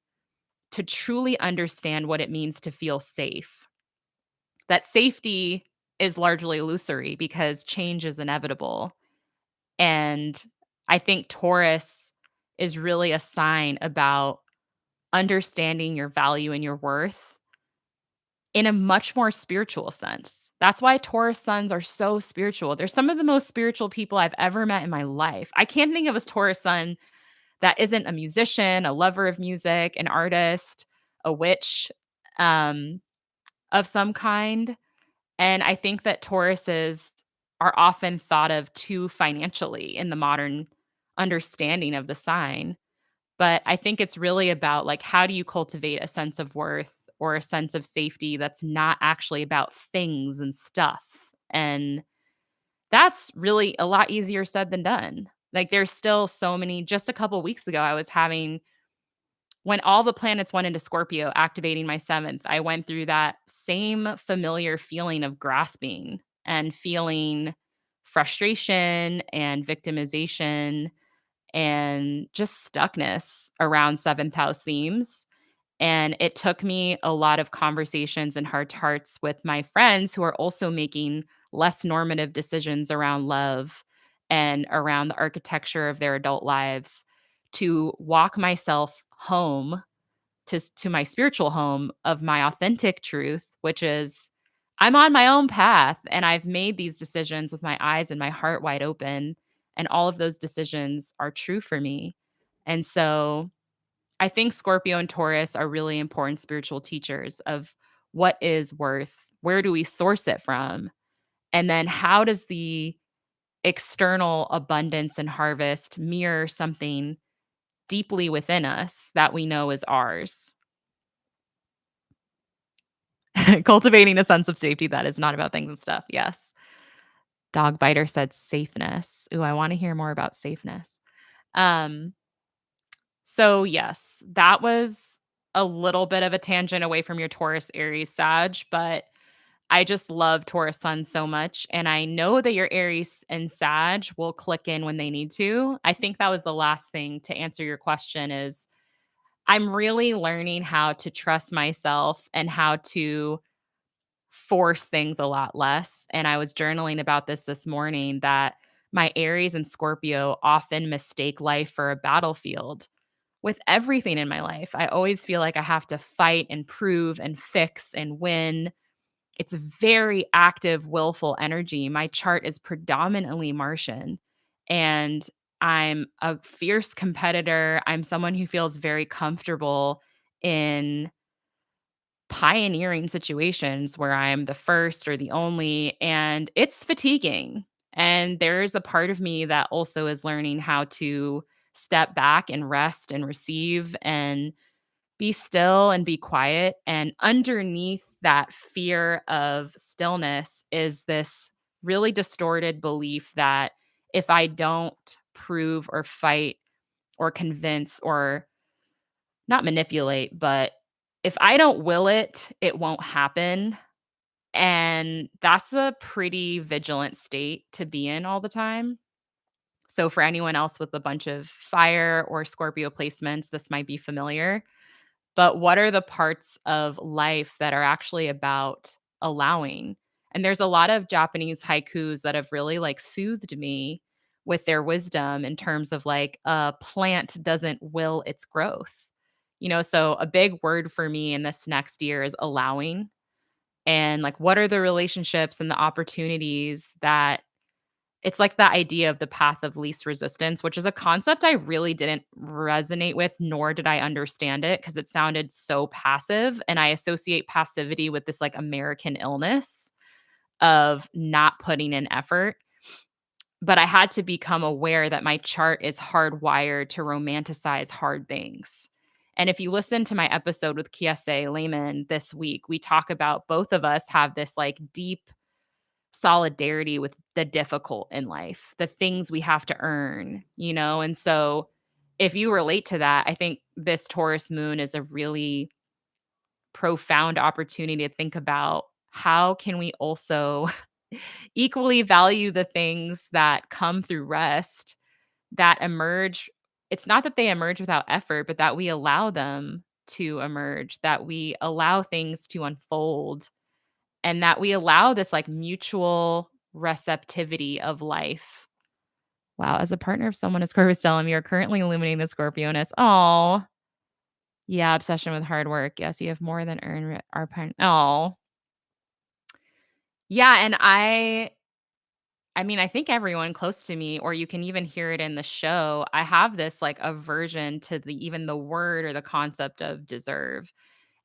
to truly understand what it means to feel safe. That safety is largely illusory because change is inevitable. And I think Taurus is really a sign about understanding your value and your worth in a much more spiritual sense. That's why Taurus suns are so spiritual. They're some of the most spiritual people I've ever met in my life. I can't think of a Taurus sun that isn't a musician, a lover of music, an artist, a witch, um, of some kind. And I think that Tauruses are often thought of too financially in the modern understanding of the sign. But I think it's really about, like, how do you cultivate a sense of worth or a sense of safety that's not actually about things and stuff? And that's really a lot easier said than done. Like, there's still so many. Just a couple weeks ago, I was having, when all the planets went into Scorpio, activating my seventh, I went through that same familiar feeling of grasping and feeling frustration and victimization and just stuckness around seventh house themes. And it took me a lot of conversations and heart to hearts with my friends who are also making less normative decisions around love and around the architecture of their adult lives, to walk myself home to my spiritual home of my authentic truth, which is I'm on my own path and I've made these decisions with my eyes and my heart wide open. And all of those decisions are true for me. And so I think Scorpio and Taurus are really important spiritual teachers of what is worth, where do we source it from? And then how does the external abundance and harvest mirror something deeply within us that we know is ours? Cultivating a sense of safety that is not about things and stuff. Yes. Dog biter said safeness. Ooh, I want to hear more about safeness. Um, so yes, that was a little bit of a tangent away from your Taurus, Aries, Sag, but I just love Taurus sun so much. And I know that your Aries and Sag will click in when they need to. I think that was the last thing to answer your question is I'm really learning how to trust myself and how to force things a lot less. And I was journaling about this morning, that my Aries and Scorpio often mistake life for a battlefield. With everything in my life, I always feel like I have to fight and prove and fix and win It's very active, willful energy. My chart is predominantly Martian, and I'm a fierce competitor. I'm someone who feels very comfortable in pioneering situations where I'm the first or the only, and it's fatiguing. And there's a part of me that also is learning how to step back and rest and receive and be still and be quiet. And underneath that fear of stillness is this really distorted belief that if I don't prove or fight or convince or not manipulate, but if I don't will it, it won't happen. And that's a pretty vigilant state to be in all the time. So, for anyone else with a bunch of fire or Scorpio placements, this might be familiar. But what are the parts of life that are actually about allowing? And there's a lot of Japanese haikus that have really like soothed me with their wisdom in terms of like a plant doesn't will its growth. So a big word for me in this next year is allowing. And like, what are the relationships and the opportunities that it's like the idea of the path of least resistance, which is a concept I really didn't resonate with, nor did I understand it because it sounded so passive. And I associate passivity with this like American illness of not putting in effort. But I had to become aware that my chart is hardwired to romanticize hard things. And if you listen to my episode with Kiese Lehman this week, we talk about both of us have this like deep solidarity with the difficult in life, the things we have to earn. And so if you relate to that, I think this Taurus moon is a really profound opportunity to think about how can we also equally value the things that come through rest that emerge. It's not that they emerge without effort, but that we allow them to emerge, that we allow things to unfold and that we allow this like mutual receptivity of life. Wow, as a partner of someone, as Scorpio was telling me, you're currently illuminating the Scorpioness. Oh, yeah, obsession with hard work. Yes, you have more than earned our partner. Oh, yeah, and I mean, I think everyone close to me, or you can even hear it in the show. I have this like aversion to the word or the concept of deserve.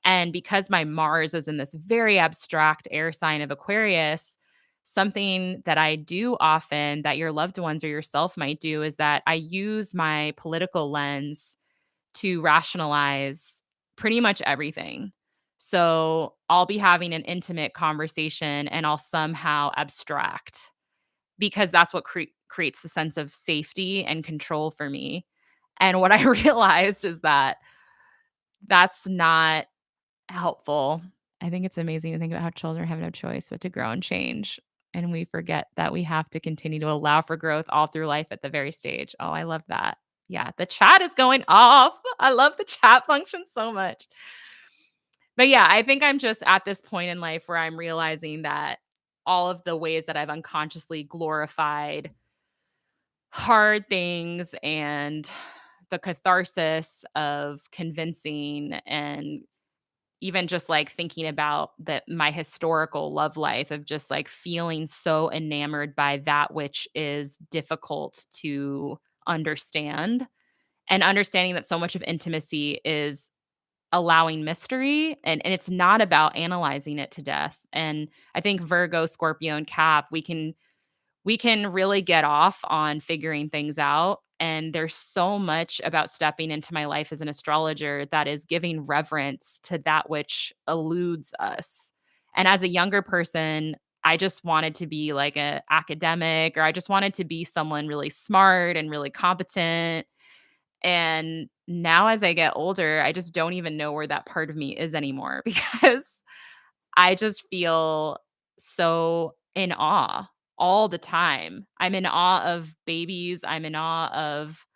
And because my Mars is in this very abstract air sign of Aquarius, something that I do often that your loved ones or yourself might do is that I use my political lens to rationalize pretty much everything. So I'll be having an intimate conversation and I'll somehow abstract because that's what creates the sense of safety and control for me. And what I realized is that that's not helpful. I think it's amazing to think about how children have no choice but to grow and change. And we forget that we have to continue to allow for growth all through life at the very stage. Oh, I love that. Yeah, the chat is going off. I love the chat function so much. But yeah, I think I'm just at this point in life where I'm realizing that all of the ways that I've unconsciously glorified hard things and the catharsis of convincing and even just, like, thinking about my historical love life of just, like, feeling so enamored by that which is difficult to understand, and understanding that so much of intimacy is allowing mystery, and it's not about analyzing it to death, and I think Virgo, Scorpio, and Cap, we can really get off on figuring things out. And there's so much about stepping into my life as an astrologer that is giving reverence to that which eludes us. And as a younger person, I just wanted to be like an academic, or I just wanted to be someone really smart and really competent. And now as I get older, I just don't even know where that part of me is anymore because I just feel so in awe all the time. I'm in awe of babies. I'm in awe of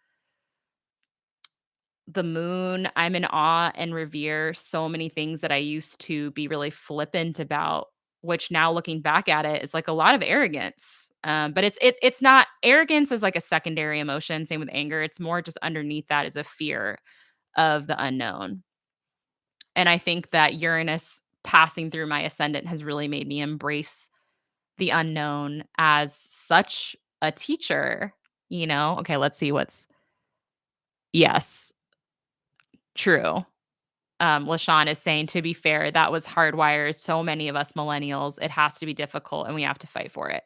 the moon. I'm in awe and revere so many things that I used to be really flippant about, which now looking back at it is like a lot of arrogance. But it's not arrogance is like a secondary emotion. Same with anger. It's more just underneath that is a fear of the unknown. And I think that Uranus passing through my ascendant has really made me embrace the unknown as such a teacher, you know? Okay, let's see what's yes, true. LaShawn is saying, "To be fair, that was hardwired so many of us millennials. It has to be difficult, and we have to fight for it."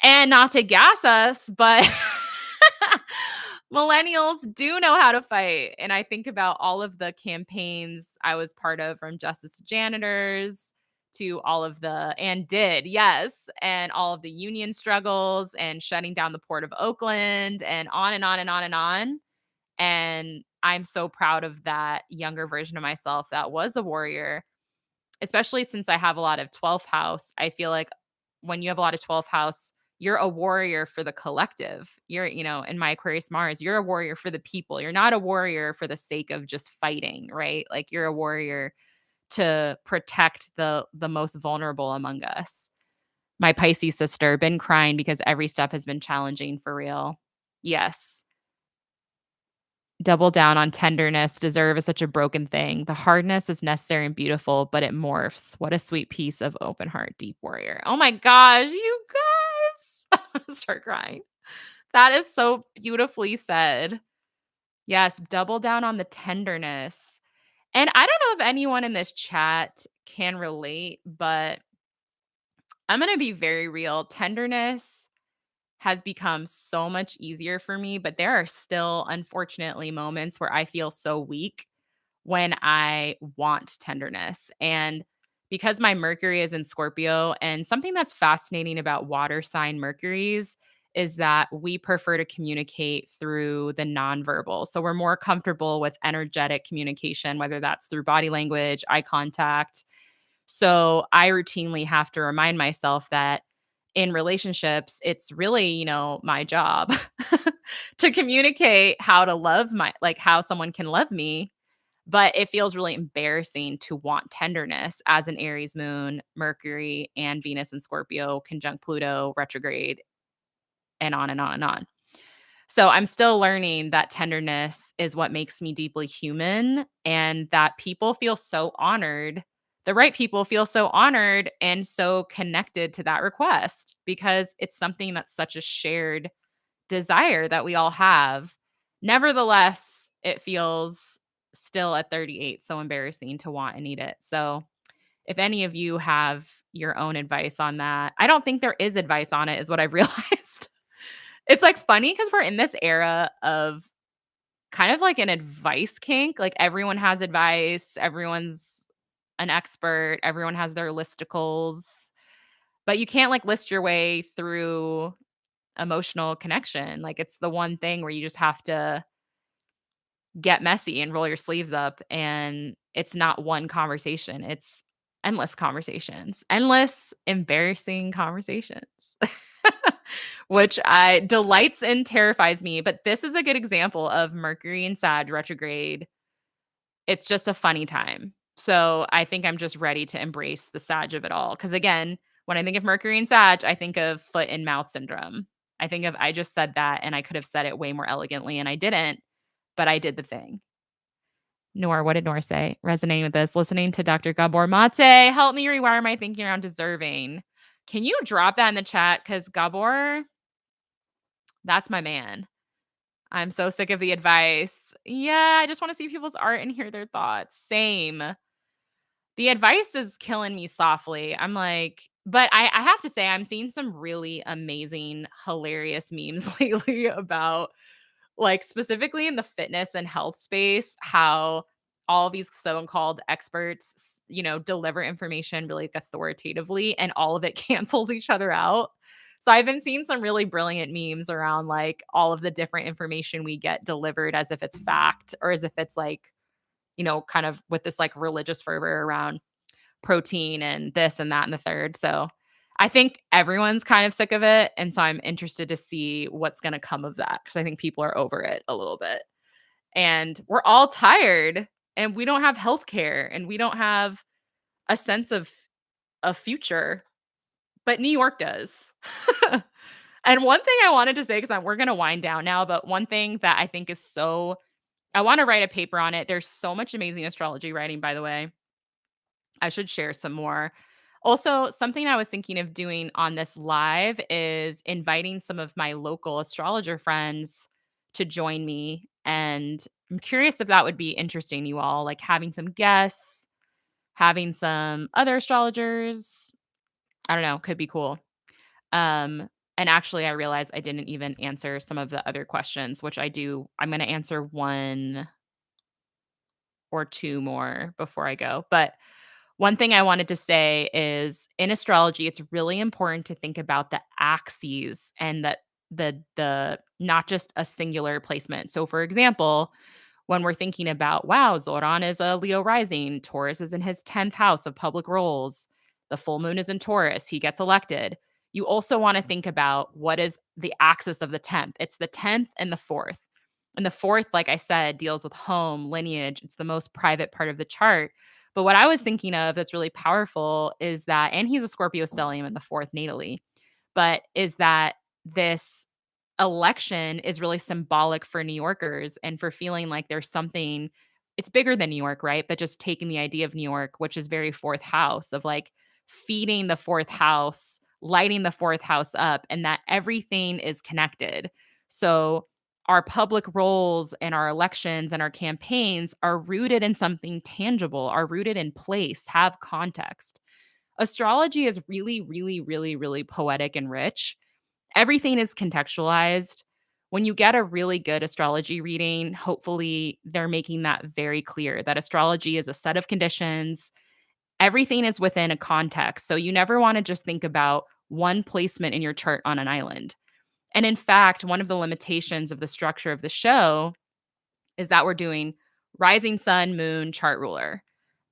And not to gas us, but millennials do know how to fight, and I think about all of the campaigns I was part of, from Justice to Janitors to all of the and did, yes, and all of the union struggles and shutting down the Port of Oakland and on and on and on and on. And I'm so proud of that younger version of myself that was a warrior, especially since I have a lot of 12th house. I feel like when you have a lot of 12th house, you're a warrior for the collective. You're, in my Aquarius Mars, you're a warrior for the people. You're not a warrior for the sake of just fighting, right? Like you're a warrior to protect the most vulnerable among us. My Pisces sister been crying because every step has been challenging for real. Yes. Double down on tenderness. Deserve is such a broken thing. The hardness is necessary and beautiful, but it morphs. What a sweet piece of open heart, deep warrior. Oh my gosh, you guys. I'm gonna start crying. That is so beautifully said. Yes, double down on the tenderness. And I don't know if anyone in this chat can relate, but I'm gonna be very real. Tenderness has become so much easier for me, but there are still, unfortunately, moments where I feel so weak when I want tenderness. And because my Mercury is in Scorpio, and something that's fascinating about water sign Mercuries is that we prefer to communicate through the nonverbal. So we're more comfortable with energetic communication, whether that's through body language, eye contact. So I routinely have to remind myself that in relationships, it's really, my job to communicate how to love like how someone can love me. But it feels really embarrassing to want tenderness as an Aries moon, Mercury, and Venus in Scorpio, conjunct Pluto, retrograde, and on and on and on. So I'm still learning that tenderness is what makes me deeply human, and that people feel so honored. The right people feel so honored and so connected to that request because it's something that's such a shared desire that we all have. Nevertheless, it feels still at 38 so embarrassing to want and need it. So if any of you have your own advice on that, I don't think there is advice on it, is what I've realized. It's like funny because we're in this era of kind of like an advice kink. Like everyone has advice, everyone's an expert, everyone has their listicles, but you can't like list your way through emotional connection. Like it's the one thing where you just have to get messy and roll your sleeves up. And it's not one conversation, it's endless conversations, endless embarrassing conversations, which I delights and terrifies me. But this is a good example of Mercury and Sag retrograde. It's just a funny time. So I think I'm just ready to embrace the Sag of it all. Because again, when I think of Mercury and Sag, I think of foot and mouth syndrome. I think of I just said that and I could have said it way more elegantly and I didn't, but I did the thing. Nor, what did Nor say? Resonating with this, listening to Dr. Gabor Mate help me rewire my thinking around deserving. Can you drop that in the chat? Because Gabor, that's my man. I'm so sick of the advice. Yeah, I just want to see people's art and hear their thoughts. Same. The advice is killing me softly. I'm like, but I have to say, I'm seeing some really amazing, hilarious memes lately about like specifically in the fitness and health space, how all these so-called experts, deliver information really like, authoritatively and all of it cancels each other out. So I've been seeing some really brilliant memes around like all of the different information we get delivered as if it's fact or as if it's like, kind of with this like religious fervor around protein and this and that and the third. So I think everyone's kind of sick of it. And so I'm interested to see what's going to come of that because I think people are over it a little bit. And we're all tired and we don't have healthcare and we don't have a sense of a future, but New York does. And one thing I wanted to say, because we're going to wind down now, but one thing that I think is I want to write a paper on it. There's so much amazing astrology writing, by the way. I should share some more. Also, something I was thinking of doing on this live is inviting some of my local astrologer friends to join me. And I'm curious if that would be interesting to you all, like having some guests, having some other astrologers. I don't know, could be cool. Um, and actually, I realized I didn't even answer some of the other questions, which I do. I'm going to answer one or two more before I go. But one thing I wanted to say is in astrology, it's really important to think about the axes and that the not just a singular placement. So for example, when we're thinking about, wow, Zoran is a Leo rising, Taurus is in his 10th house of public roles, the full moon is in Taurus, he gets elected. You also want to think about what is the axis of the 10th. It's the 10th and the 4th. And the 4th, like I said, deals with home, lineage. It's the most private part of the chart. But what I was thinking of that's really powerful is that, and he's a Scorpio stellium in the 4th natally, but is that this election is really symbolic for New Yorkers and for feeling like there's something, it's bigger than New York, right? But just taking the idea of New York, which is very fourth house, of like feeding the fourth house, lighting the fourth house up, and that everything is connected. So our public roles and our elections and our campaigns are rooted in something tangible, are rooted in place, have context. Astrology is really, really, really, really poetic and rich. Everything is contextualized. When you get a really good astrology reading, hopefully they're making that very clear that astrology is a set of conditions. Everything is within a context. So you never want to just think about one placement in your chart on an island. And in fact, one of the limitations of the structure of the show is that we're doing rising sun, moon, chart ruler.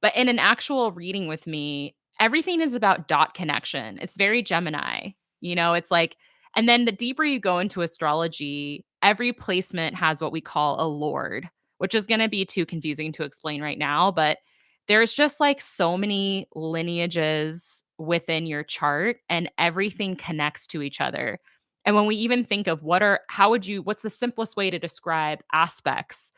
But in an actual reading with me, everything is about dot connection. It's very Gemini. It's like, and then the deeper you go into astrology, every placement has what we call a lord, which is going to be too confusing to explain right now. But there's just like so many lineages within your chart, and everything connects to each other. And when we even think of what's the simplest way to describe aspects?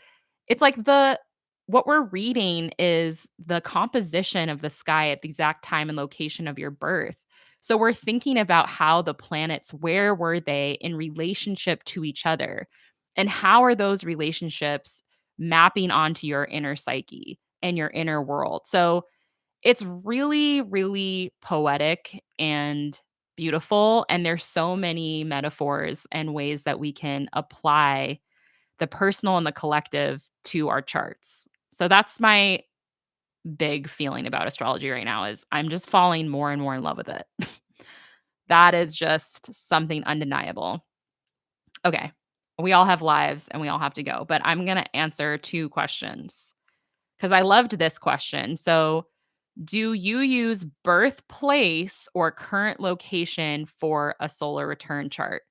It's like what we're reading is the composition of the sky at the exact time and location of your birth. So we're thinking about how the planets, where were they in relationship to each other? And how are those relationships mapping onto your inner psyche and your inner world? So it's really, really poetic and beautiful. And there's so many metaphors and ways that we can apply the personal and the collective to our charts. So that's my big feeling about astrology right now is I'm just falling more and more in love with it. That is just something undeniable. Okay. We all have lives and we all have to go, but I'm going to answer two questions because I loved this question. So, do you use birthplace or current location for a solar return chart?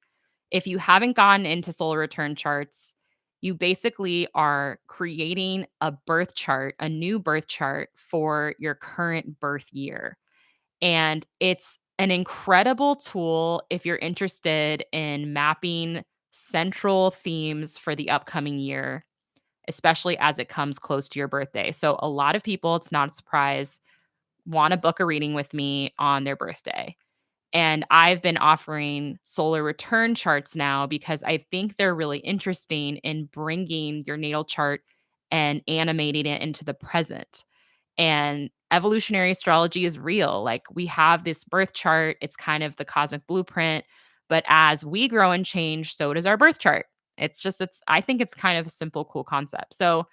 If you haven't gotten into solar return charts, you basically are creating a birth chart, a new birth chart for your current birth year. And it's an incredible tool if you're interested in mapping central themes for the upcoming year, especially as it comes close to your birthday. So, a lot of people, it's not a surprise, want to book a reading with me on their birthday. And I've been offering solar return charts now because I think they're really interesting in bringing your natal chart and animating it into the present. And evolutionary astrology is real. Like we have this birth chart, it's kind of the cosmic blueprint. But as we grow and change, so does our birth chart. I think it's kind of a simple, cool concept. So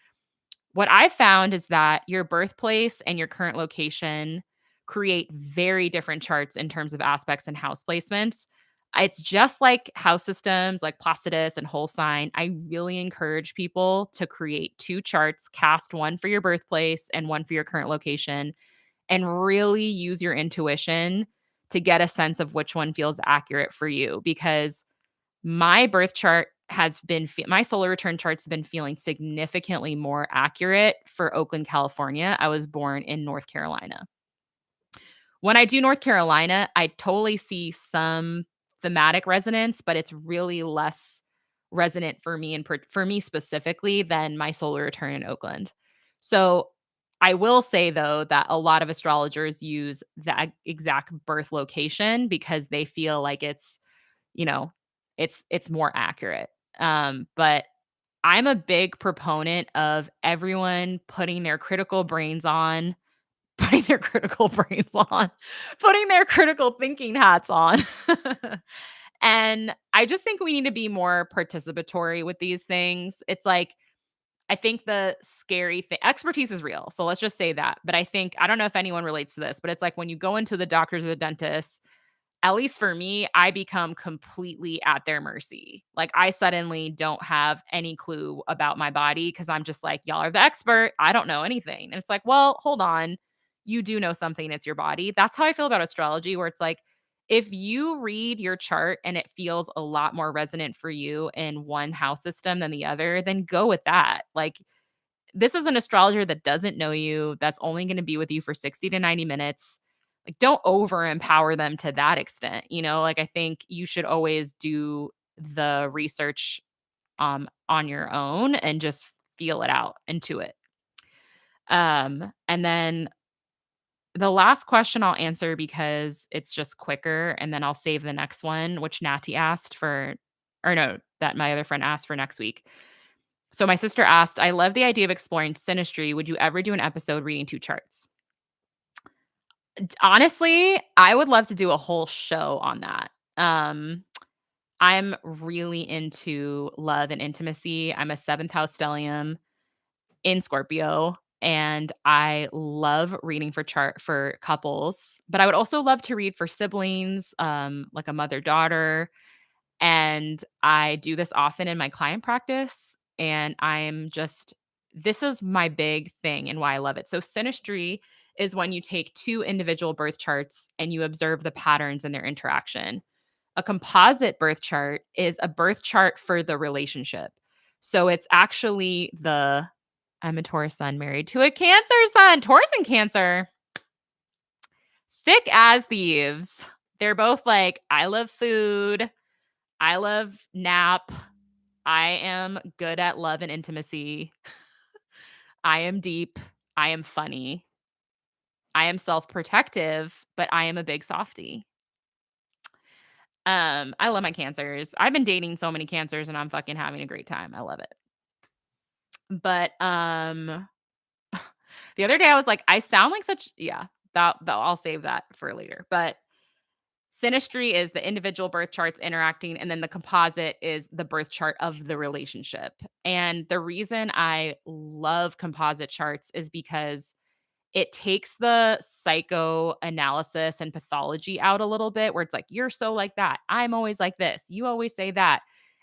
what I've found is that your birthplace and your current location create very different charts in terms of aspects and house placements. It's just like house systems like Placidus and whole sign. I really encourage people to create two charts, cast one for your birthplace and one for your current location, and really use your intuition to get a sense of which one feels accurate for you because my birth chart my solar return charts have been feeling significantly more accurate for Oakland, California. I was born in North Carolina. When I do North Carolina, I totally see some thematic resonance, but it's really less resonant for me and for me specifically than my solar return in Oakland. So I will say though that a lot of astrologers use that exact birth location because they feel like it's, you know, it's more accurate. But I'm a big proponent of everyone putting their critical brains on, putting their critical brains on, putting their critical thinking hats on. And I just think we need to be more participatory with these things. It's like, I think the scary thing, expertise is real. So let's just say that. But I think, I don't know if anyone relates to this, but it's like when you go into the doctors or the dentist, at least for me, I become completely at their mercy. Like I suddenly don't have any clue about my body because I'm just like, y'all are the expert. I don't know anything. And it's like, well, hold on. You do know something. It's your body. That's how I feel about astrology, where it's like, if you read your chart and it feels a lot more resonant for you in one house system than the other, then go with that. Like, this is an astrologer that doesn't know you, that's only gonna be with you for 60 to 90 minutes. Like, don't over empower them to that extent, you know? Like, I think you should always do the research, on your own and just feel it out into it. And then the last question I'll answer because it's just quicker, and then I'll save the next one, which Natty asked for, or no, that my other friend asked for next week. So my sister asked, I love the idea of exploring synastry. Would you ever do an episode reading two charts? Honestly, I would love to do a whole show on that. Um, I'm really into love and intimacy. I'm a seventh house stellium in Scorpio, and I love reading for couples, but I would also love to read for siblings, like a mother-daughter. And I do this often in my client practice. And I'm just, this is my big thing and why I love it. So, synastry is when you take two individual birth charts and you observe the patterns in their interaction. A composite birth chart is a birth chart for the relationship. So, it's actually I'm a Taurus sun married to a Cancer sun. Taurus and Cancer, thick as thieves. They're both like, I love food. I love nap. I am good at love and intimacy. I am deep. I am funny. I am self-protective, but I am a big softie. I love my cancers. I've been dating so many cancers and I'm fucking having a great time. I love it. But the other day I was like, I sound like such, yeah, that I'll save that for later. But synastry is the individual birth charts interacting, and then the composite is the birth chart of the relationship. And the reason I love composite charts is because it takes the psychoanalysis and pathology out a little bit, where it's like, you're so like that. I'm always like this. You always say that.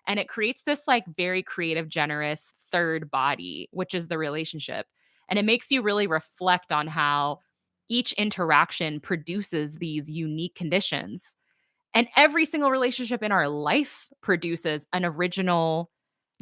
And it creates this like very creative, generous third body, which is the relationship. And it makes you really reflect on how each interaction produces these unique conditions. And every single relationship in our life produces an original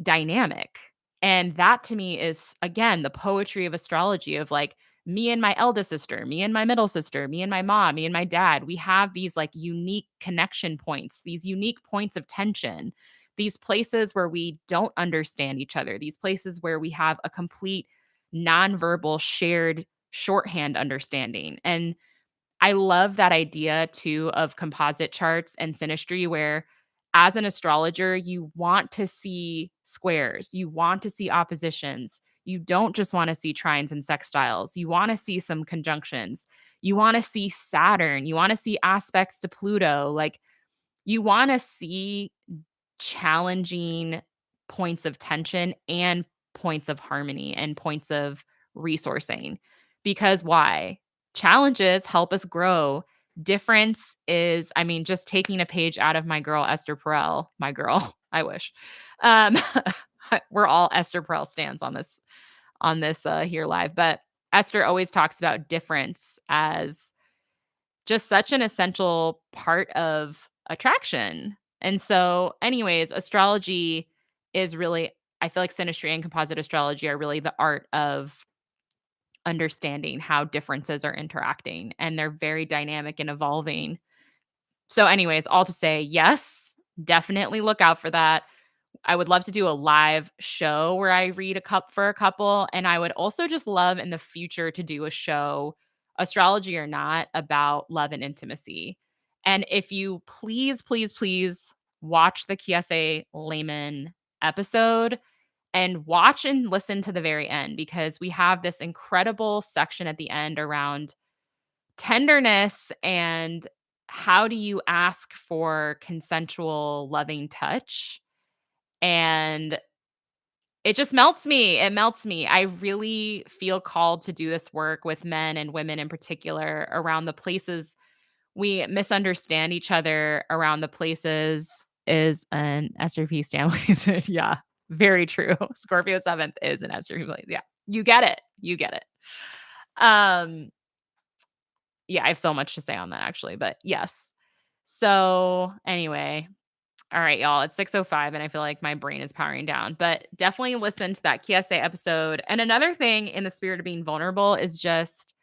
dynamic. And that to me is, again, the poetry of astrology of like me and my eldest sister, me and my middle sister, me and my mom, me and my dad. We have these like unique connection points, these unique points of tension, these places where we don't understand each other, these places where we have a complete nonverbal shared shorthand understanding. And I love that idea too of composite charts and synastry, where as an astrologer, you want to see squares, you want to see oppositions. You don't just want to see trines and sextiles. You want to see some conjunctions. You want to see Saturn. You want to see aspects to Pluto. Like, you want to see challenging points of tension and points of harmony and points of resourcing. Because why? Challenges help us grow. Difference is, I mean, just taking a page out of my girl Esther Perel, my girl, I wish. Um, we're all Esther Perel stands on this here live, but Esther always talks about difference as just such an essential part of attraction. And so, anyways, astrology is really, I feel like synastry and composite astrology are really the art of understanding how differences are interacting, and they're very dynamic and evolving. So, anyways, all to say, yes, definitely look out for that. I would love to do a live show where I read for a couple, and I would also just love in the future to do a show, astrology or not, about love and intimacy. And if you please, please, please watch the Kiese Layman episode and watch and listen to the very end, because we have this incredible section at the end around tenderness and how do you ask for consensual loving touch. And it just melts me. It melts me. I really feel called to do this work with men and women in particular around the places we misunderstand each other, around the places is an SRP Stanley. Yeah, very true. Scorpio 7th is an SRP place. Yeah. You get it. You get it. Um yeah, I have so much to say on that actually, but yes. So, anyway, all right, y'all, it's 6:05 and I feel like my brain is powering down, but definitely listen to that KSA episode. And another thing in the spirit of being vulnerable is just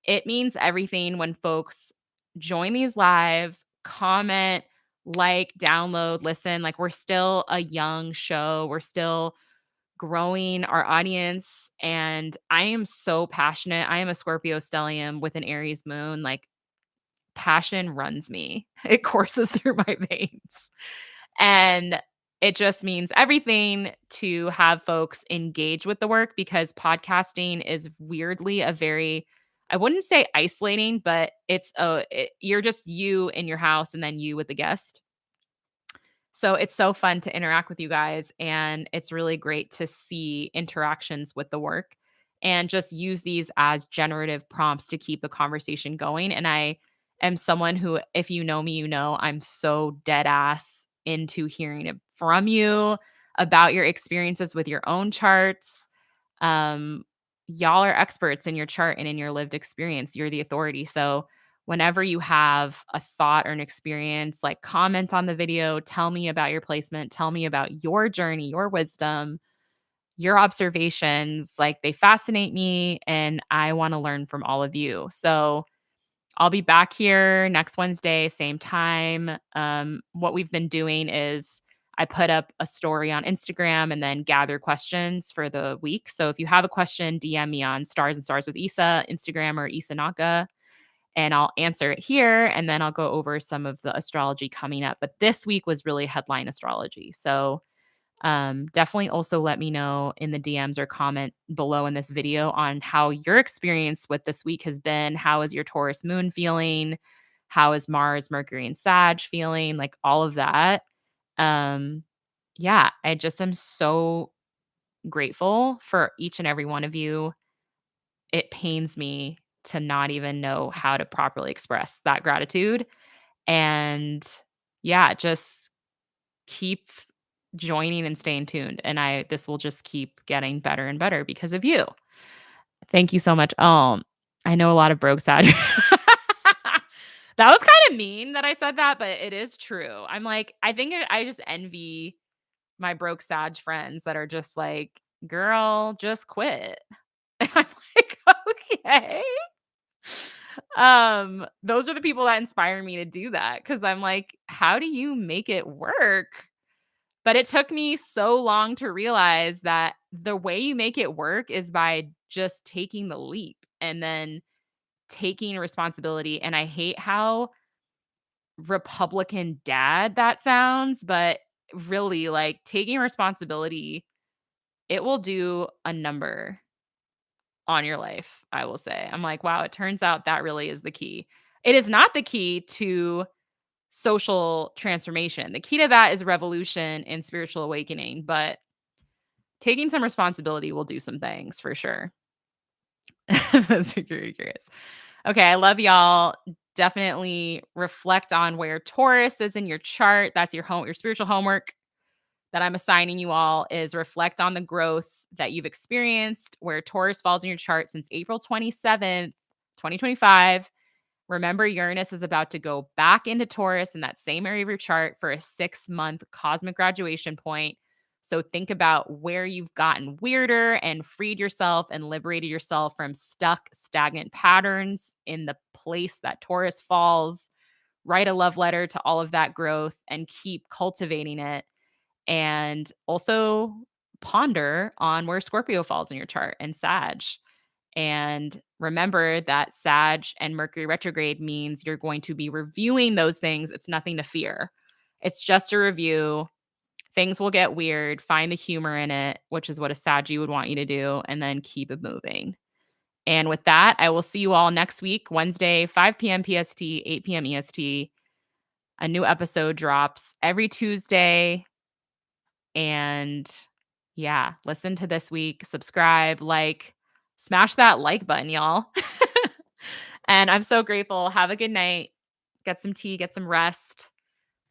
it means everything when folks join these lives, comment, like, download, listen. Like, we're still a young show. We're still growing our audience. And I am so passionate. I am a Scorpio stellium with an Aries moon. Like, passion runs me, it courses through my veins. And it just means everything to have folks engage with the work, because podcasting is weirdly a very, I wouldn't say isolating, but you're just you in your house and then you with the guest. So it's so fun to interact with you guys, and it's really great to see interactions with the work and just use these as generative prompts to keep the conversation going. And I am someone who, if you know me, you know I'm so dead ass into hearing it from you about your experiences with your own charts. Um, y'all are experts in your chart and in your lived experience. You're the authority. So whenever you have a thought or an experience, like, comment on the video, tell me about your placement, tell me about your journey, your wisdom, your observations. Like, they fascinate me and I want to learn from all of you. So I'll be back here next Wednesday, same time. What we've been doing is I put up a story on Instagram and then gather questions for the week. So if you have a question, DM me on Stars and Stars with Issa, Instagram, or Issa Naka, and I'll answer it here. And then I'll go over some of the astrology coming up. But this week was really headline astrology. So definitely also let me know in the DMs or comment below in this video on how your experience with this week has been. How is your Taurus moon feeling? How is Mars, Mercury, and Sag feeling? Like, all of that. Um, yeah, I just am so grateful for each and every one of you. It pains me to not even know how to properly express that gratitude. And yeah, just keep joining and staying tuned. And this will just keep getting better and better because of you. Thank you so much. I know a lot of broke Sag. That was kind of mean that I said that, but it is true. I'm like, I think I just envy my broke Sag friends that are just like, girl, just quit. And I'm like, okay. Those are the people that inspire me to do that, because I'm like, how do you make it work? But it took me so long to realize that the way you make it work is by just taking the leap and then taking responsibility. And I hate how Republican dad that sounds, but really, like, taking responsibility, it will do a number on your life, I will say. I'm like, wow, it turns out that really is the key. It is not the key to social transformation. The key to that is revolution and spiritual awakening, but taking some responsibility will do some things for sure. Security curious. Okay, I love y'all. Definitely reflect on where Taurus is in your chart. That's your spiritual homework that I'm assigning you all, is reflect on the growth that you've experienced, where Taurus falls in your chart since April 27th, 2025. Remember, Uranus is about to go back into Taurus in that same area of your chart for a 6-month cosmic graduation point. So think about where you've gotten weirder and freed yourself and liberated yourself from stuck, stagnant patterns in the place that Taurus falls. Write a love letter to all of that growth and keep cultivating it. And also ponder on where Scorpio falls in your chart and Sag. And remember that Sag and Mercury retrograde means you're going to be reviewing those things. It's nothing to fear. It's just a review. Things will get weird. Find the humor in it, which is what a Saggy would want you to do, and then keep it moving. And with that, I will see you all next week, Wednesday, 5 p.m. PST, 8 p.m. EST. A new episode drops every Tuesday. And yeah, listen to this week, subscribe, like, smash that like button, y'all. And I'm so grateful. Have a good night. Get some tea, get some rest.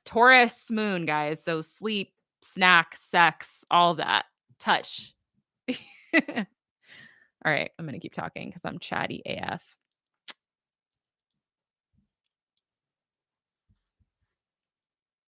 Taurus moon, guys. So sleep, snack, sex, all of that. Touch. All right, I'm going to keep talking because I'm chatty AF.